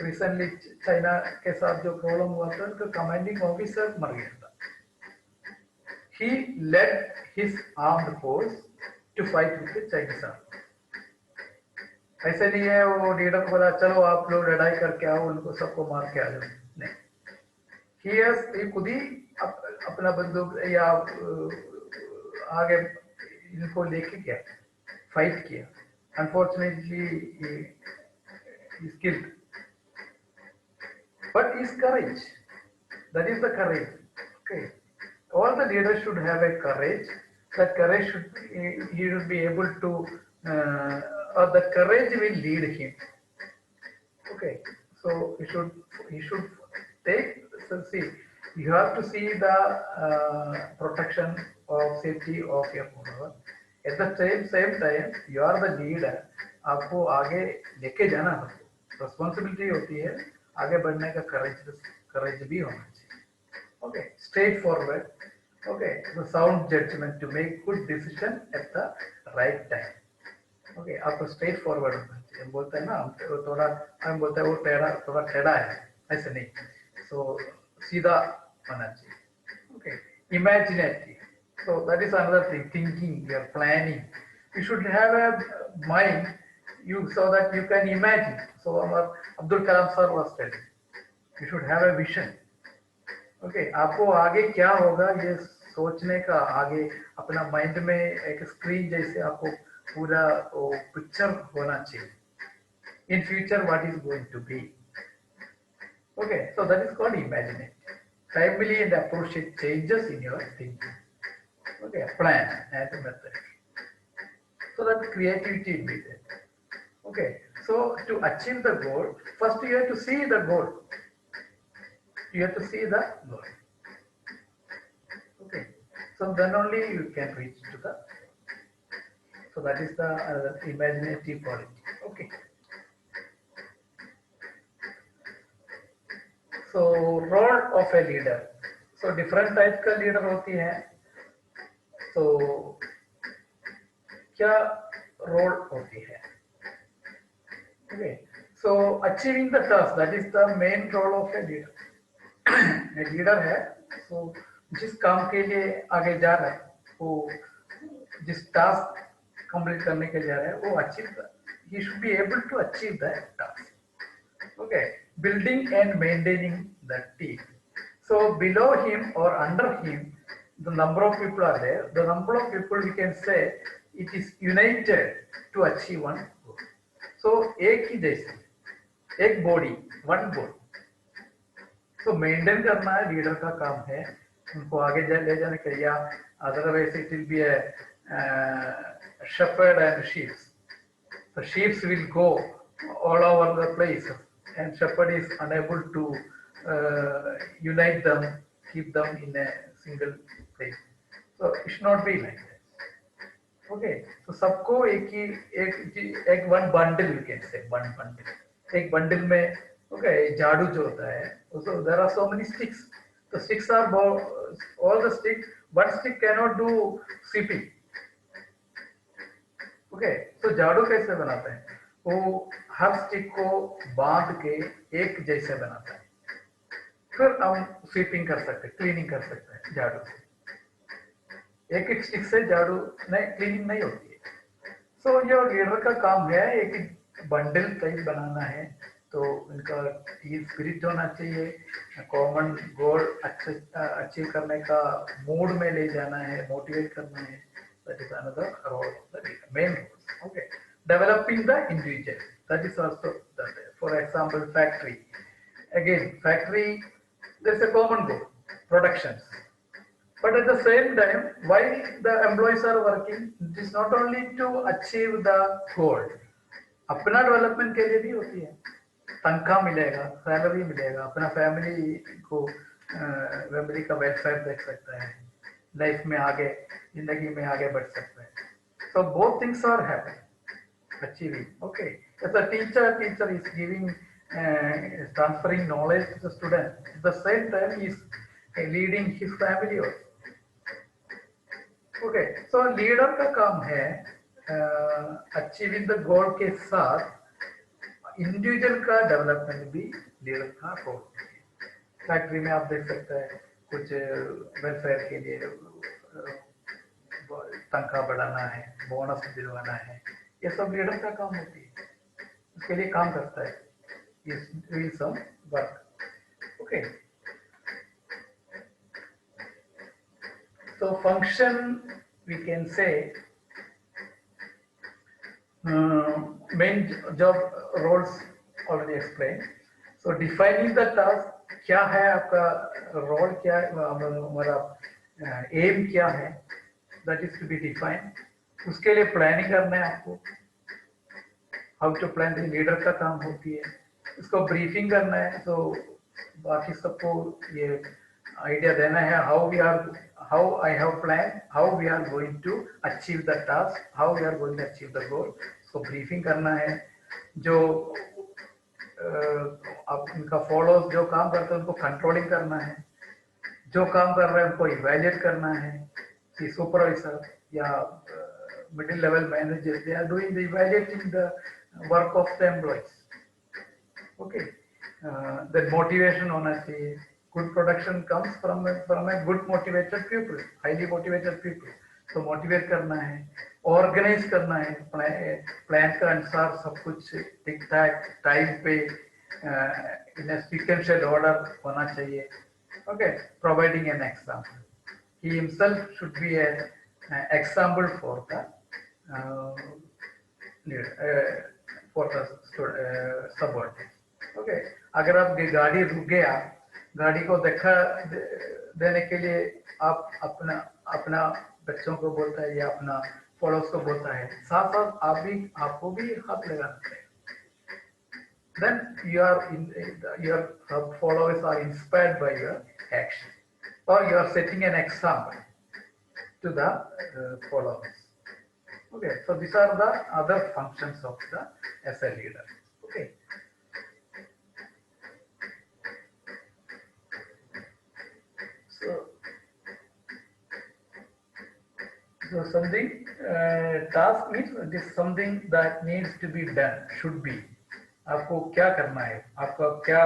रिसेंटली चाइना के साथ जो प्रॉब्लम हुआ था, उनका कमांडिंग ऑफिसर मर गया था. He led his armed force to fight with the Chinese army. ऐसे नहीं है वो लीडर को बोला चलो आप लोग लड़ाई करके आओ, उनको सबको मार के आ जाओ. नहीं, ये खुद ही अपना बंदूक या आगे इनको लेके गया, फाइट किया. Unfortunately he is killed. But his courage, that is the courage. Okay, all the leaders should have a courage. That courage he should be able to, or the courage will lead him. Okay, so he should take. So see, you have to see the protection of safety of your follower. At the same time, you are the leader. आपको आगे लेके जाना हो, responsibility होती है, आगे बढ़ने का courage भी होना चाहिए. Okay, straightforward. Okay, the sound judgment to make good decision at the right time. Okay, आपको straightforward होना चाहिए. बोलते हैं ना थोड़ा, हम बोलते हैं वो थोड़ा टेढ़ा है, ऐसे नहीं. So सीधा होना चाहिए. Okay, imaginative. So that is another thing. Thinking, you are planning. You should have a mind, so that you can imagine. So our Abdul Kalam sir was telling, you should have a vision. Okay आपको आगे क्या होगा ये सोचने का, आगे अपना mind में एक स्क्रीन जैसे आपको पूरा वो पिक्चर होना चाहिए in future what is going to be. Okay, so that is called imagination. Timely and appropriate changes in your thinking. Okay, plan and method. So that creativity will be there. Okay, so to achieve the goal, first you have to see the goal. You have to see the goal. Okay, so then only you can reach to the. So that is the imaginative quality. Okay. So role of a leader. So different type का leader होती है. So क्या role होती है? Okay. So achieving the task, that is the main role of a leader. एक leader है, तो जिस काम के लिए आगे जा रहा है वो जिस टास्क कंप्लीट करने के जा रहा है वो achieve he should be able to achieve that task. Okay, building and maintaining the team. So below him or under him the number of people are there, the number of people we can say it is united to achieve one goal. So एक ही जैसे एक body one goal. तो maintain करना है leader का काम है, उनको आगे ले जाने के लिए. Otherwise it will be A shepherd and sheep. The sheep will go all over the place and shepherd is unable to unite them, keep them in a single place. So it should not be like that. Okay, so सबको एक one bundle we can say, one bundle. एक bundle में okay झाड़ू जो होता है, so there are so many sticks. The sticks are all the sticks. One stick cannot do sweeping. Okay, so झाड़ू कैसे बनाते हैं? वो हर स्टिक को बांध के एक जैसे बनाता है, फिर हम स्वीपिंग कर सकते हैं, क्लीनिंग कर सकते हैं झाड़ू से. एक एक स्टिक से झाड़ू नहीं क्लीनिंग नहीं होती है. सो जो लीडर का काम है एक बंडल टाइप बनाना है. तो इनका स्पिरिट होना चाहिए, कॉमन गोल अचीव करने का मूड में ले जाना है, मोटिवेट करना है. That is another role of the leader, main role. Okay, developing the individual, that is also that. For example factory, again factory there is a common goal, production. But at the same time, why the employees are working, it is not only to achieve the goal. अपना development के लिए भी होती है. तनख्वाह मिलेगा, salary मिलेगा, अपना फैमिली का वेलफेयर देख सकता है, लाइफ में आगे जिंदगी में आगे बढ़ सकता है. So both things are happening, achieving. Okay, as a teacher is giving transferring knowledge to the student. At the same time, he is leading his family also. Okay, so leader का काम है अचीविंग द गोल के साथ individual का development भी leader का role है. Factory में आप देख सकते हैं कुछ वेलफेयर के लिए तनख्वाह बढ़ाना है, बोनस दिलवाना है, ये सब लीडर का काम होती है. उसके लिए काम करता है, is doing some work. Okay, so function we can say main job roles already explained. So defining the task, क्या है आपका रोल, क्या है हमारा एम क्या है, that is to be defined. उसके लिए प्लानिंग करना है आपको, हाउ टू प्लान. लीडर का काम होती है, इसको ब्रीफिंग करना है. तो बाकी सबको ये आइडिया देना है, how I have planned, how we are going to achieve the task, how we are going to achieve the goal. So briefing करना है. जो आप इनका फॉलो जो काम करते हैं उनको कंट्रोलिंग करना है, जो काम कर रहे हैं उनको इवैल्यूएट करना है. कि सुपरवाइजर या middle level manager, they are doing the evaluating the work of the employees. Okay, then motivation होना चाहिए. Good production comes from a good motivated people, highly motivated people. तो मोटिवेट करना है, ऑर्गेनाइज करना है, प्लान के अनुसार सब कुछ ठीक ठाक टाइम पे इन सीक्वेंशियल ऑर्डर होना चाहिए. Okay, providing an example. He himself should be an example for the uh, for the subordinate. Okay, अगर आप गाड़ी रुक गया, गाड़ी को देखा देने के लिए आप अपना अपना बच्चों को बोलता है या अपना फॉलोअर्स को बोलता है, साथ साथ आपको भी हाथ लगाना चाहिए. Then your followers are inspired by your action, or you are setting an example to the followers. Okay, so these are the other functions of the as a leader. Okay. So something task means it is something that needs to be done, should be. आपको क्या करना है, आपका क्या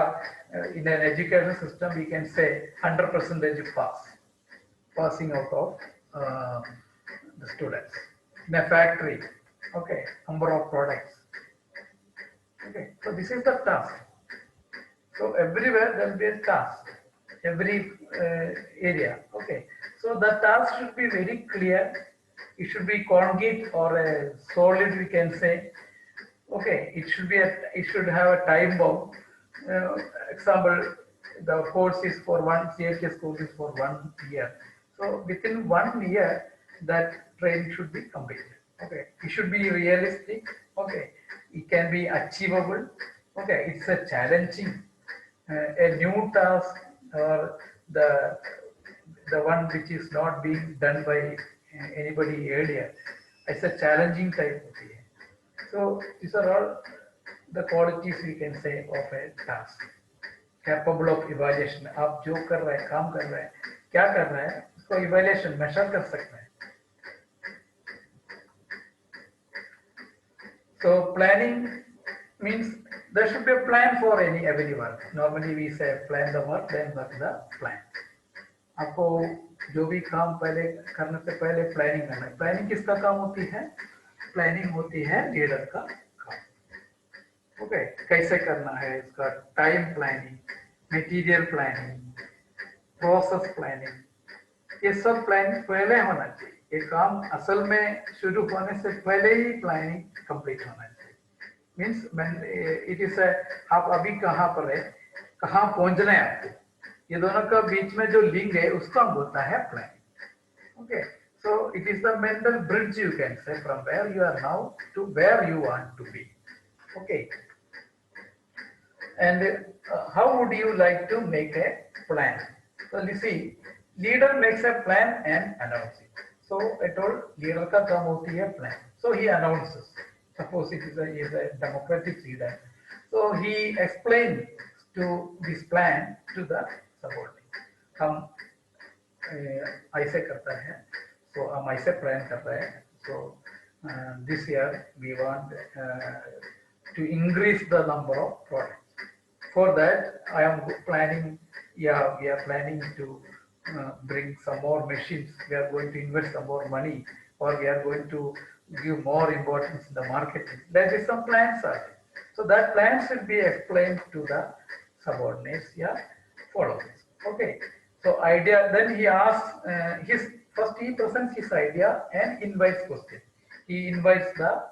in an education system we can say 100% passing out of the students. In a factory, okay, number of products. Okay, so this is the task. So everywhere there will be a task, every area. Okay, so the task should be very clear. It should be concrete or a solid, we can say. Okay, it should have a time bomb. Example, the course is for one CHS course is for 1 year. So within 1 year, that training should be completed. Okay, it should be realistic. Okay, it can be achievable. Okay, it's a challenging, a new task or the one which is not being done by anybody earlier. It's a challenging type of thing. So these are all the qualities we can say of a task. Capable of evaluation. आप जो कर रहे हैं, काम कर रहे हैं, क्या कर रहे हैं, उसको evaluation measure कर सकते हैं. So planning means there should be a plan for every work. Normally we say plan the work, then work the plan. आपको जो भी काम पहले करने से पहले प्लानिंग करना है. प्लानिंग किसका काम होती है? प्लानिंग होती है लीडर का काम. ओके, कैसे करना है, इसका time planning, material planning, process planning, ये सब प्लानिंग पहले होना चाहिए. ये काम असल में शुरू होने से पहले ही प्लानिंग कंप्लीट होना चाहिए. मीन्स इट इज आप अभी कहाँ पर है, कहाँ पहुंचना है आपको, ये दोनों का बीच में जो लिंक है उसको हम बोलता है planning. Okay, so it is the mental bridge, you can say, from where you are now to where you want to be. Okay, and how would you like to make a plan? So you see, leader makes a plan and announces it. So I told leader ka kaam hoti hai plan. So he announces. Suppose it is a democratic leader. So he explains to this plan to the subordinate. हम ऐसे करता है, so हम ऐसे plan कर रहे हैं. So this year we want to increase the number of products. For that, I am planning. Yeah, we are planning to bring some more machines. We are going to invest some more money, or we are going to give more importance in the marketing. There is some plans are there. So that plan should be explained to the subordinates. Yeah, followers. Okay. So idea. Then he asks first he presents his idea and invites question. He invites the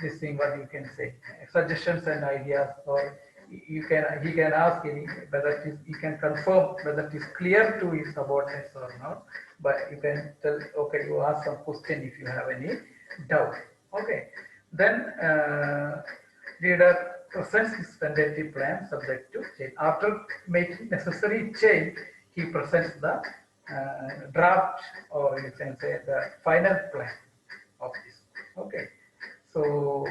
this thing, what you can say, suggestions and ideas, or he can ask whether he can confirm whether it is clear to his subordinates or not. But you can tell, okay, you ask some question if you have any doubt. Okay, then leader presents his tentative plan subject to change. After making necessary change, he presents the draft, or you can say the final plan of this. Okay. So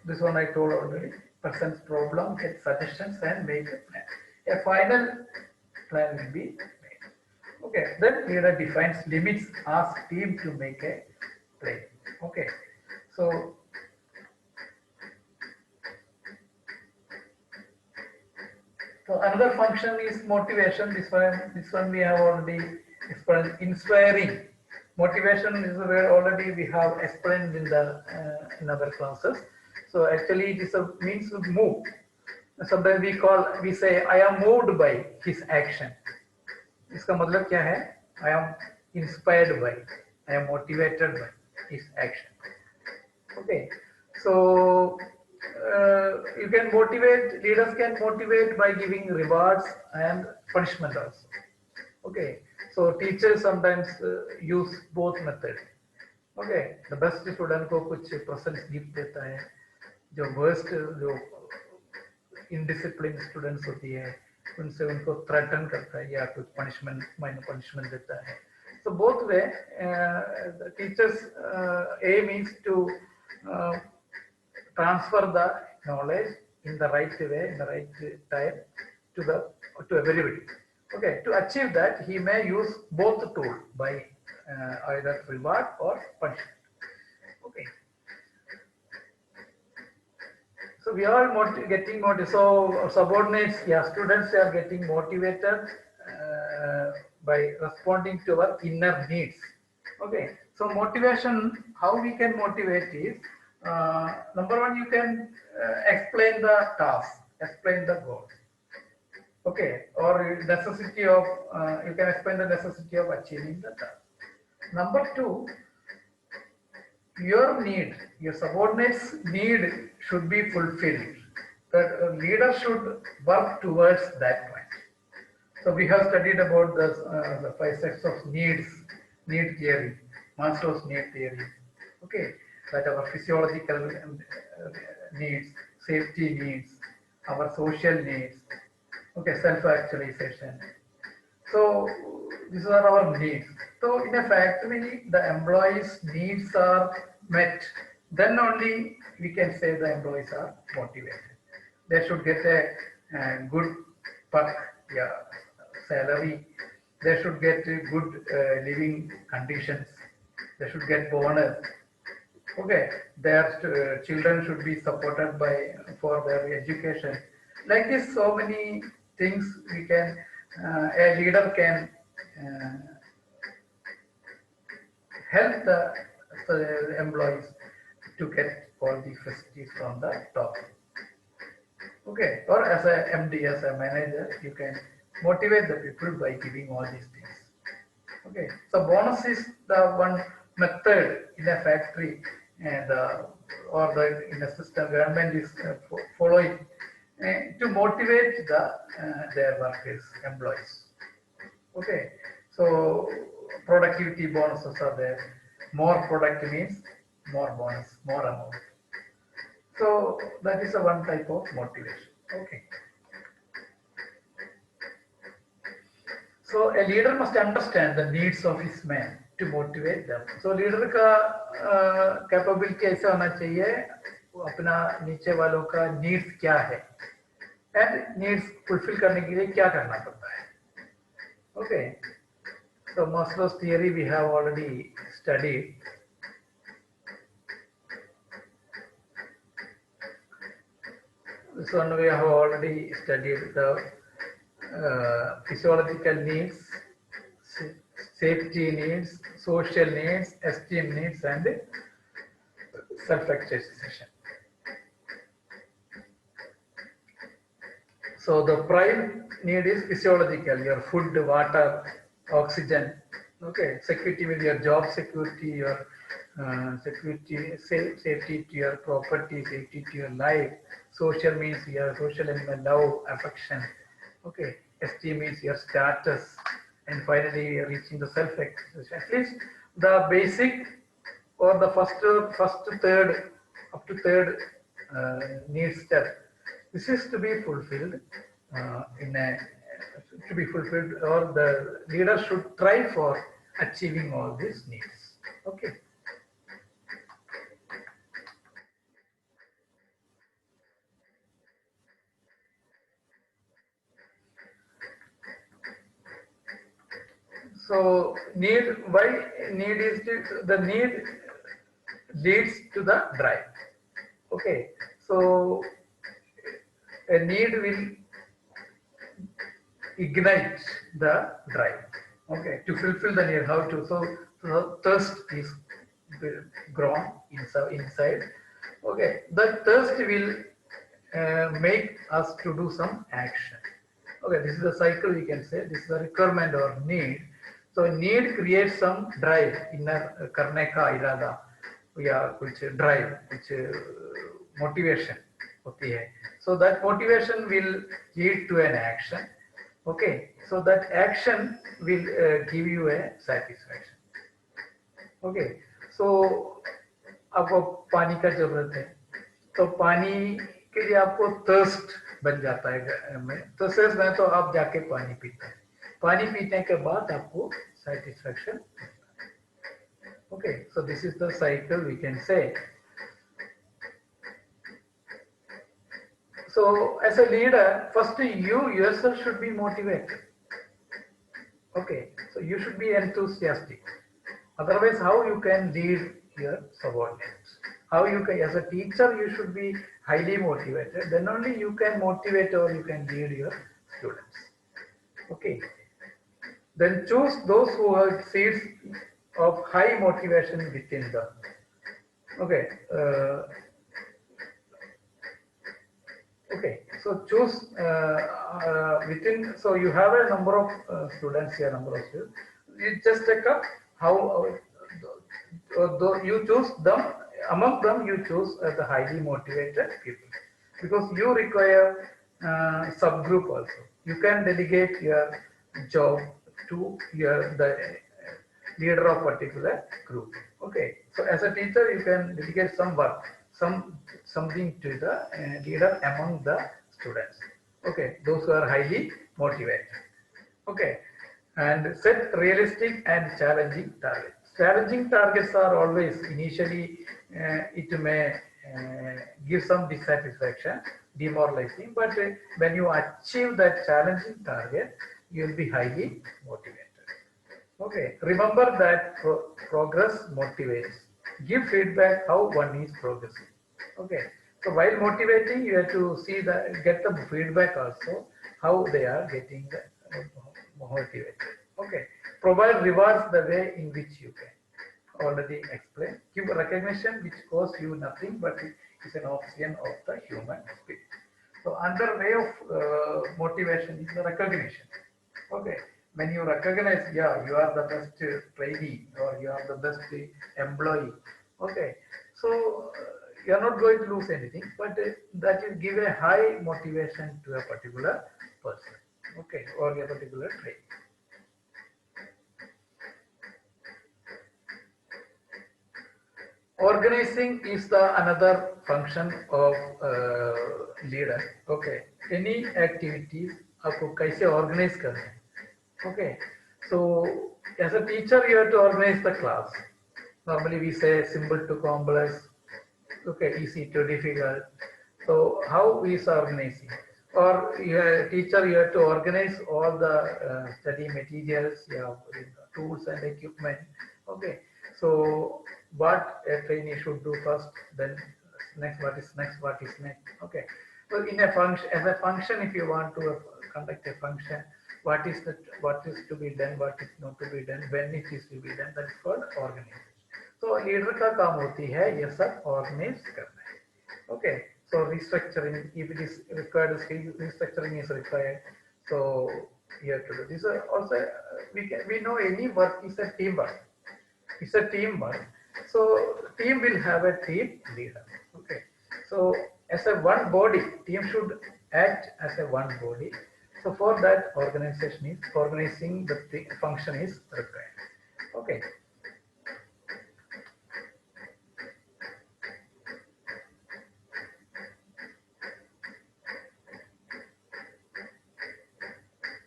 this one I told already. Presents problem, get suggestions, and make a plan. A final plan will be made. Okay. Then leader defines limits, asks team to make a plan. Okay. So another function is motivation. This one we have already explained. Inspiring. Motivation is where already we have explained in the in other classes. So actually it is a means to move. Sometimes we say, I am moved by his action. इसका मतलब क्या है? I am inspired by, I am motivated by his action. Okay, so leaders can motivate by giving rewards and punishment also. Okay, so teachers sometimes use both methods. Okay, the best student को कुछ presents gift देता है, जो worst जो indisciplined students होती है उनसे उनको threaten करता है या कुछ minor punishment देता है. So both way, the teachers aim is to transfer the knowledge in the right way, in the right time to everybody. Okay, to achieve that, he may use both tools by either reward or punishment. Okay. So we are getting motivated. So subordinates, yeah, students are getting motivated by responding to our inner needs. Okay. So motivation, how we can motivate is, number one, you can explain the task, explain the goal. Okay, or necessity of, you can explain the necessity of achieving the task. Number two, your need, your subordinates' need should be fulfilled. The leader should work towards that point. So we have studied about the 5 sets of needs, need theory, Maslow's need theory. Okay, that our physiological needs, safety needs, our social needs. Okay, self-actualization. So these are our needs. So in a factory, the employees' needs are met. Then only we can say the employees are motivated. They should get a good perk, yeah, salary. They should get good living conditions. They should get bonus. Okay, their children should be supported for their education. Like this, so many things we can, a leader can help the employees to get all the facilities from the top. Okay, or as a MD, as a manager, you can motivate the people by giving all these things. Okay, so bonus is the one method in a factory and or in a system government is following to motivate their workers, employees. Okay, so productivity bonuses are there. More product means more bonus, more amount. So that is a one type of motivation. Okay. So a leader must understand the needs of his men to motivate them. So leader का capability ऐसा होना चाहिए, अपना नीचे वालों का needs क्या है, and needs fulfill करने के लिए क्या करना पड़ता है. Okay. So Maslow's theory we have already studied. This one we have already studied the physiological needs, safety needs, social needs, esteem needs, and self-actualization. So the prime need is physiological, your food, water, oxygen. Okay, security with your job security, your security, safety to your property, safety to your life. Social means your social and love, affection. Okay, esteem means your status, and finally reaching the self-actualization. At least the basic or the first third up to third need step. This is to be fulfilled or the leader should try for achieving all these needs. Okay. So why need is the need leads to the drive. Okay, so a need will ignite the drive. Okay, to fulfill the need, how to, so thirst is grown inside. Okay, the thirst will make us to do some action. Okay, this is the cycle we can say. This is a requirement or need. So need creates some drive, inner karne ka irada, या कुछ drive, कुछ motivation होती है. So that motivation will lead to an action. Okay, so that action will give you a satisfaction. Okay, so आपको पानी का जरूरत है, तो पानी के लिए आपको थर्स्ट बन जाता है में, तो थर्स्ट में तो आप जाके पानी पीते हैं, पानी पीने के बाद आपको satisfaction. Okay, so this is the cycle we can say. So as a leader, first you yourself should be motivated. Okay, so you should be enthusiastic. Otherwise, how you can lead your subordinates? How you can, as a teacher, you should be highly motivated. Then only you can motivate or you can lead your students. Okay. Then choose those who have seeds of high motivation within them. Okay. Okay, so choose within, so you have a number of students here, number of students. You just check up how you choose them, among them you choose the highly motivated people. Because you require subgroup also. You can delegate your job to the leader of particular group. Okay, so as a teacher you can dedicate some work, something to the leader among the students. Okay, those who are highly motivated. Okay, and set realistic and challenging targets. Challenging targets are always initially it may give some dissatisfaction, demoralizing, but when you achieve that challenging target, you will be highly motivated. Okay, remember that progress motivates. Give feedback how one is progressing. Okay, so while motivating, you have to see get the feedback also how they are getting motivated. Okay, provide rewards the way in which you can. Already explained. Give recognition which costs you nothing, but is an option of the human spirit. So another way of motivation is the recognition. Okay, when you recognize, yeah, you are the best trainee or you are the best employee. Okay, so you are not going to lose anything, but that will give a high motivation to a particular person. Okay, or a particular trainee. Organizing is the another function of leader. Okay, any activities आपको कैसे organize करना है. Okay, so as a teacher you have to organize the class. Normally we say simple to complex, okay, easy to difficult. So how is organizing? Or teacher you have to organize all the study materials, tools and equipment. Okay, so what a trainee should do first, then next what is next, what is next. Okay, so in a function, as a function, if you want to conduct a function, what is to be done, what is not to be done, when it is to be done, that is called organization. So leader का काम होती है ये सब organise करना है. Okay, so restructuring, if it is required, restructuring is required. So you have to do this. Also, we know any work is a teamwork. It's a teamwork. So team will have a team leader. Okay, so as a one body, team should act as a one body. So for that, organizing the function is required. Okay.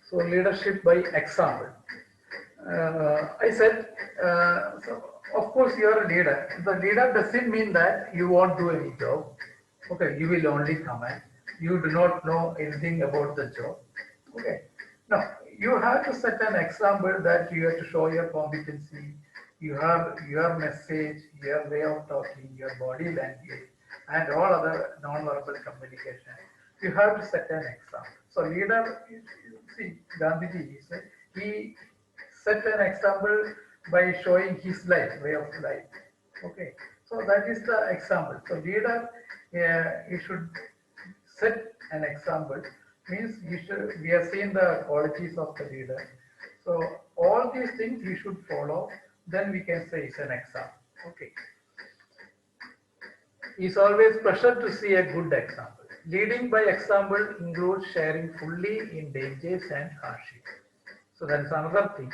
So leadership by example. I said, so of course you are a leader. The leader doesn't mean that you won't do any job. Okay, you will only command. You do not know anything about the job. Okay, now you have to set an example that you have to show your competency, you have your message, your way of talking, your body language, and all other non-verbal communication. You have to set an example. So leader, see, Gandhiji, he set an example by showing his life, way of life. Okay, so that is the example. So leader, he should set an example means we have seen the qualities of the leader. So all these things you should follow, then we can say it's an example. Okay. It's always pleasure to see a good example. Leading by example includes sharing fully in dangers and hardships. So that is another thing.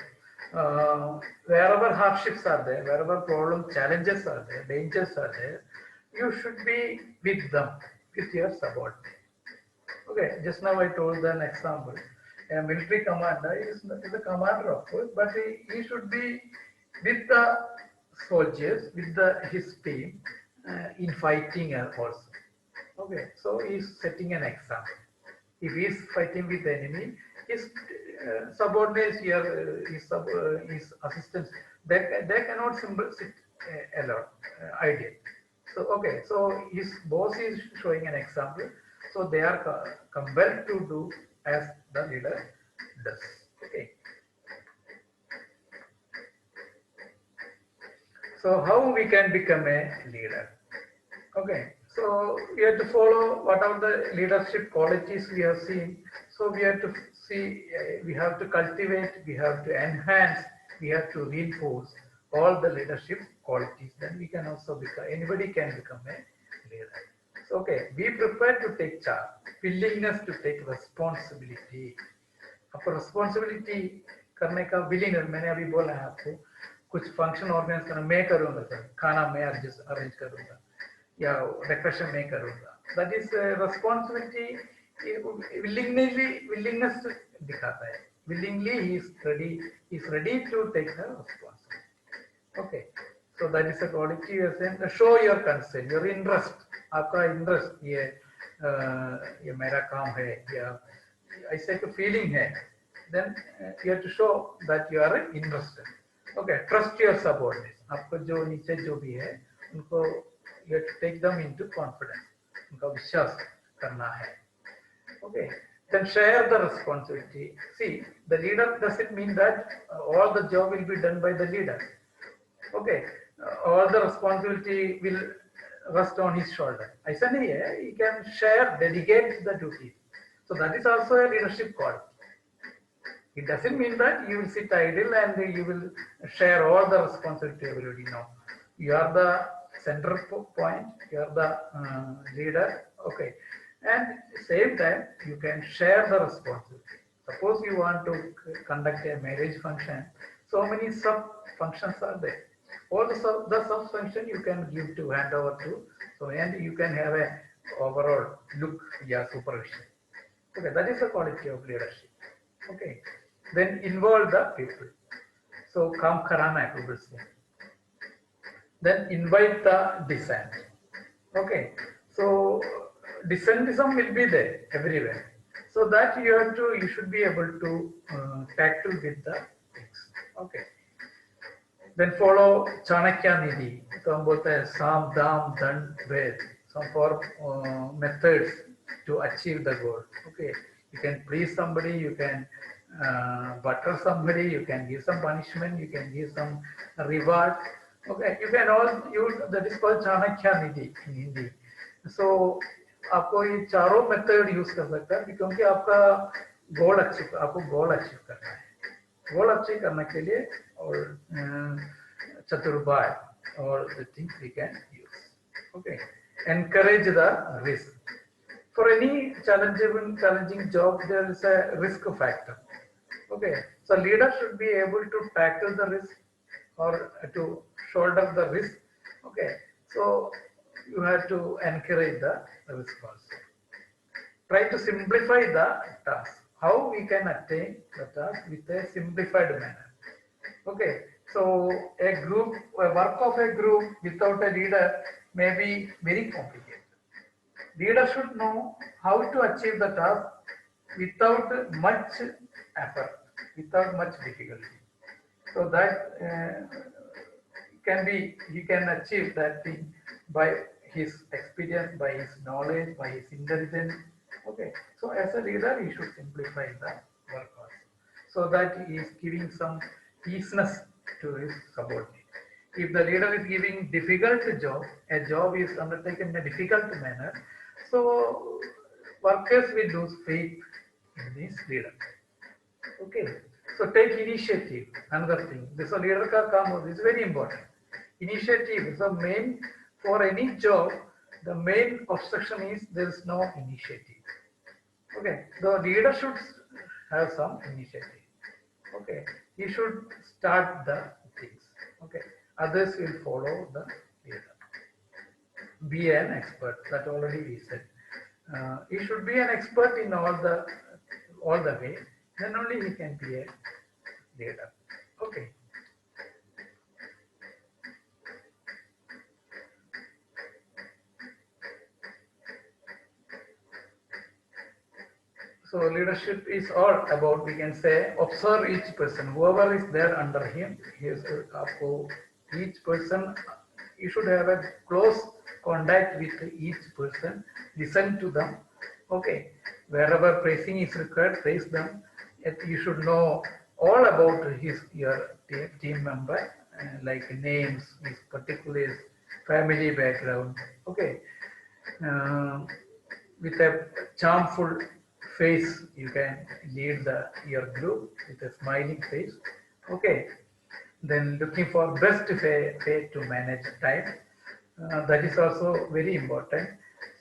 Wherever hardships are there, wherever problems, challenges are there, dangers are there, you should be with them, with your subordinate. Okay, just now I told an example. A military commander is a commander, of course, but he should be with the soldiers, with his team in fighting also. Okay, so he's setting an example. If he is fighting with the enemy, his subordinates here, his assistants, they cannot simply sit alone, idle. So okay, so his boss is showing an example, so they are compelled to do as the leader does. Okay. So how we can become a leader? Okay, so we have to follow what are the leadership qualities we have seen. So we have to see, we have to cultivate, we have to enhance, we have to reinforce all the leadership qualities. Then we can also become, anybody can become a leader. So okay, be prepared to take charge, willingness to take responsibility. आपको responsibility करने का willingness, मैंने अभी बोला है आपको, कुछ function organise करना मैं करूंगा सर, खाना मैं अरेंज करूंगा या डेकोरेशन में करूंगा, दैट इज रिस्पॉन्सिबिलिटी. विलिंगनेस दिखाता है, willingly he is ready to take the responsibility. Okay, so that is a quality you are saying. Show your concern, your interest. आपका इंटरेस्ट ये मेरा काम है या ऐसे एक फीलिंग है, then you have to show that you are interested. Okay, trust your subordinates. आपको जो नीचे जो भी है उनको you have to take them into confidence. उनका विश्वास करना है. Okay, then share the responsibility. See, the leader doesn't mean that all the job will be done by the leader. Okay, all the responsibility will rest on his shoulder. ऐसा नहीं है, he can share, delegate the duty. So that is also a leadership quality. It doesn't mean that you will sit idle and you will share all the responsibility everybody. No, you are the center point, you are the leader. Okay, and same time you can share the responsibility. Suppose you want to conduct a marriage function, so many sub functions are there. All the sub function you can give to hand over to, so and you can have a overall look, yeah, supervision. Okay, that is the quality of leadership. Okay, then involve the people. So काम कराना है people से. Then invite the dissent. Okay, so dissentism will be there everywhere. So that you should be able to tackle with the things. Okay. Then follow Chanakya Nidhi. तो हम बोलते हैं साम दाम दंड भेद. Some 4 methods to achieve the goal. Okay, you can please somebody, you can butter somebody, you can give some punishment, you can give some reward. Okay, you can all use that is called Chanakya Nidhi in Hindi. So आपको ये चारों method use कर सकता है क्योंकि आपका goal achieve करना है. गोल अचीव करने के लिए और चतुर्बाय और the things we can use. Okay, encourage the risk. For any challenging job, there is a risk factor. Okay, so leader should be able to tackle the risk or to shoulder the risk. Okay, so you have to encourage the risk also. Try to simplify the task. How we can attain the task with a simplified manner. Okay, so a work of a group without a leader may be very complicated. Leader should know how to achieve the task without much effort, without much difficulty. So that he can achieve that thing by his experience, by his knowledge, by his intelligence. Okay, so as a leader, he should simplify the work also, so that he is giving some easiness to his subordinate. If the leader is giving difficult job, a job is undertaken in a difficult manner, so workers will lose faith in this leader. Okay, so take initiative, another thing. This leader ka kaam is very important. Initiative is the main, for any job, the main obstruction is there is no initiative. Okay, the leader should have some initiative. Okay, he should start the things. Okay, others will follow the leader. Be an expert, that already we said. He should be an expert in all the way, then only he can be a leader. Okay. So leadership is all about, we can say, observe each person. Whoever is there under him, he is each person. You should have a close contact with each person. Listen to them. Okay, wherever praising is required, praise them. Yet you should know all about your team member, like names, his particulars, family background. Okay. Uh, with a charmful face, you can lead your group with a smiling face. Okay, then looking for best way to manage time. That is also very important.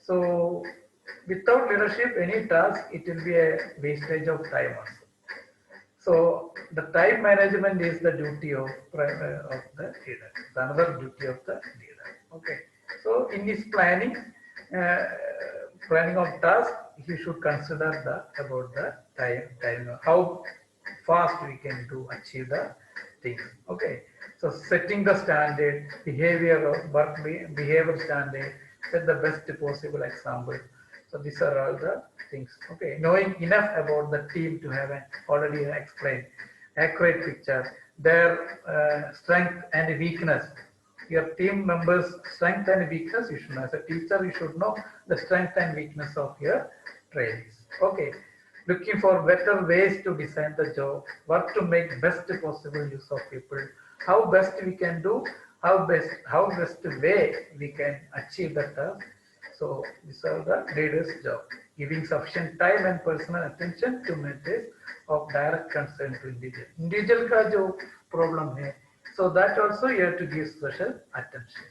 So without leadership, any task, it will be a wastage of time also. So the time management is the duty of the leader. It's another duty of the leader. Okay. So in his uh, planning of task, he should consider about the time, how fast we can achieve the things. Okay. So setting the standard, behavior of work behavior standard, set the best possible example. So these are all the things. Okay, knowing enough about the team to have already explained accurate picture, their strength and weakness. Your team members' strength and weakness, you should know. As a teacher, you should know the strength and weakness of your trainees. Okay, looking for better ways to design the job, work to make best possible use of people, how best we can do, how best way we can achieve the task. So these are the leader's job, giving sufficient time and personal attention to matters of direct concern to individual. Individual का जो problem है, so that also you have to give special attention.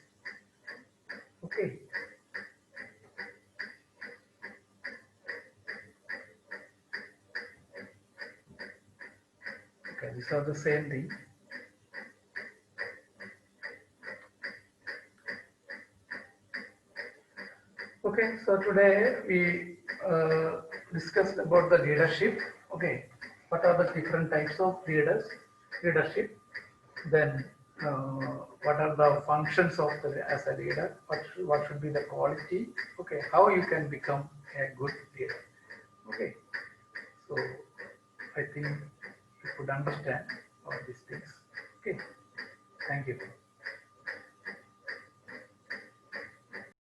Okay. Okay, these are the same thing. Okay, so today we discussed about the leadership. Okay, what are the different types of leadership? Then what are the functions of as a leader? What should be the quality? Okay, how you can become a good leader? Okay, so I think you could understand all these things. Okay, thank you.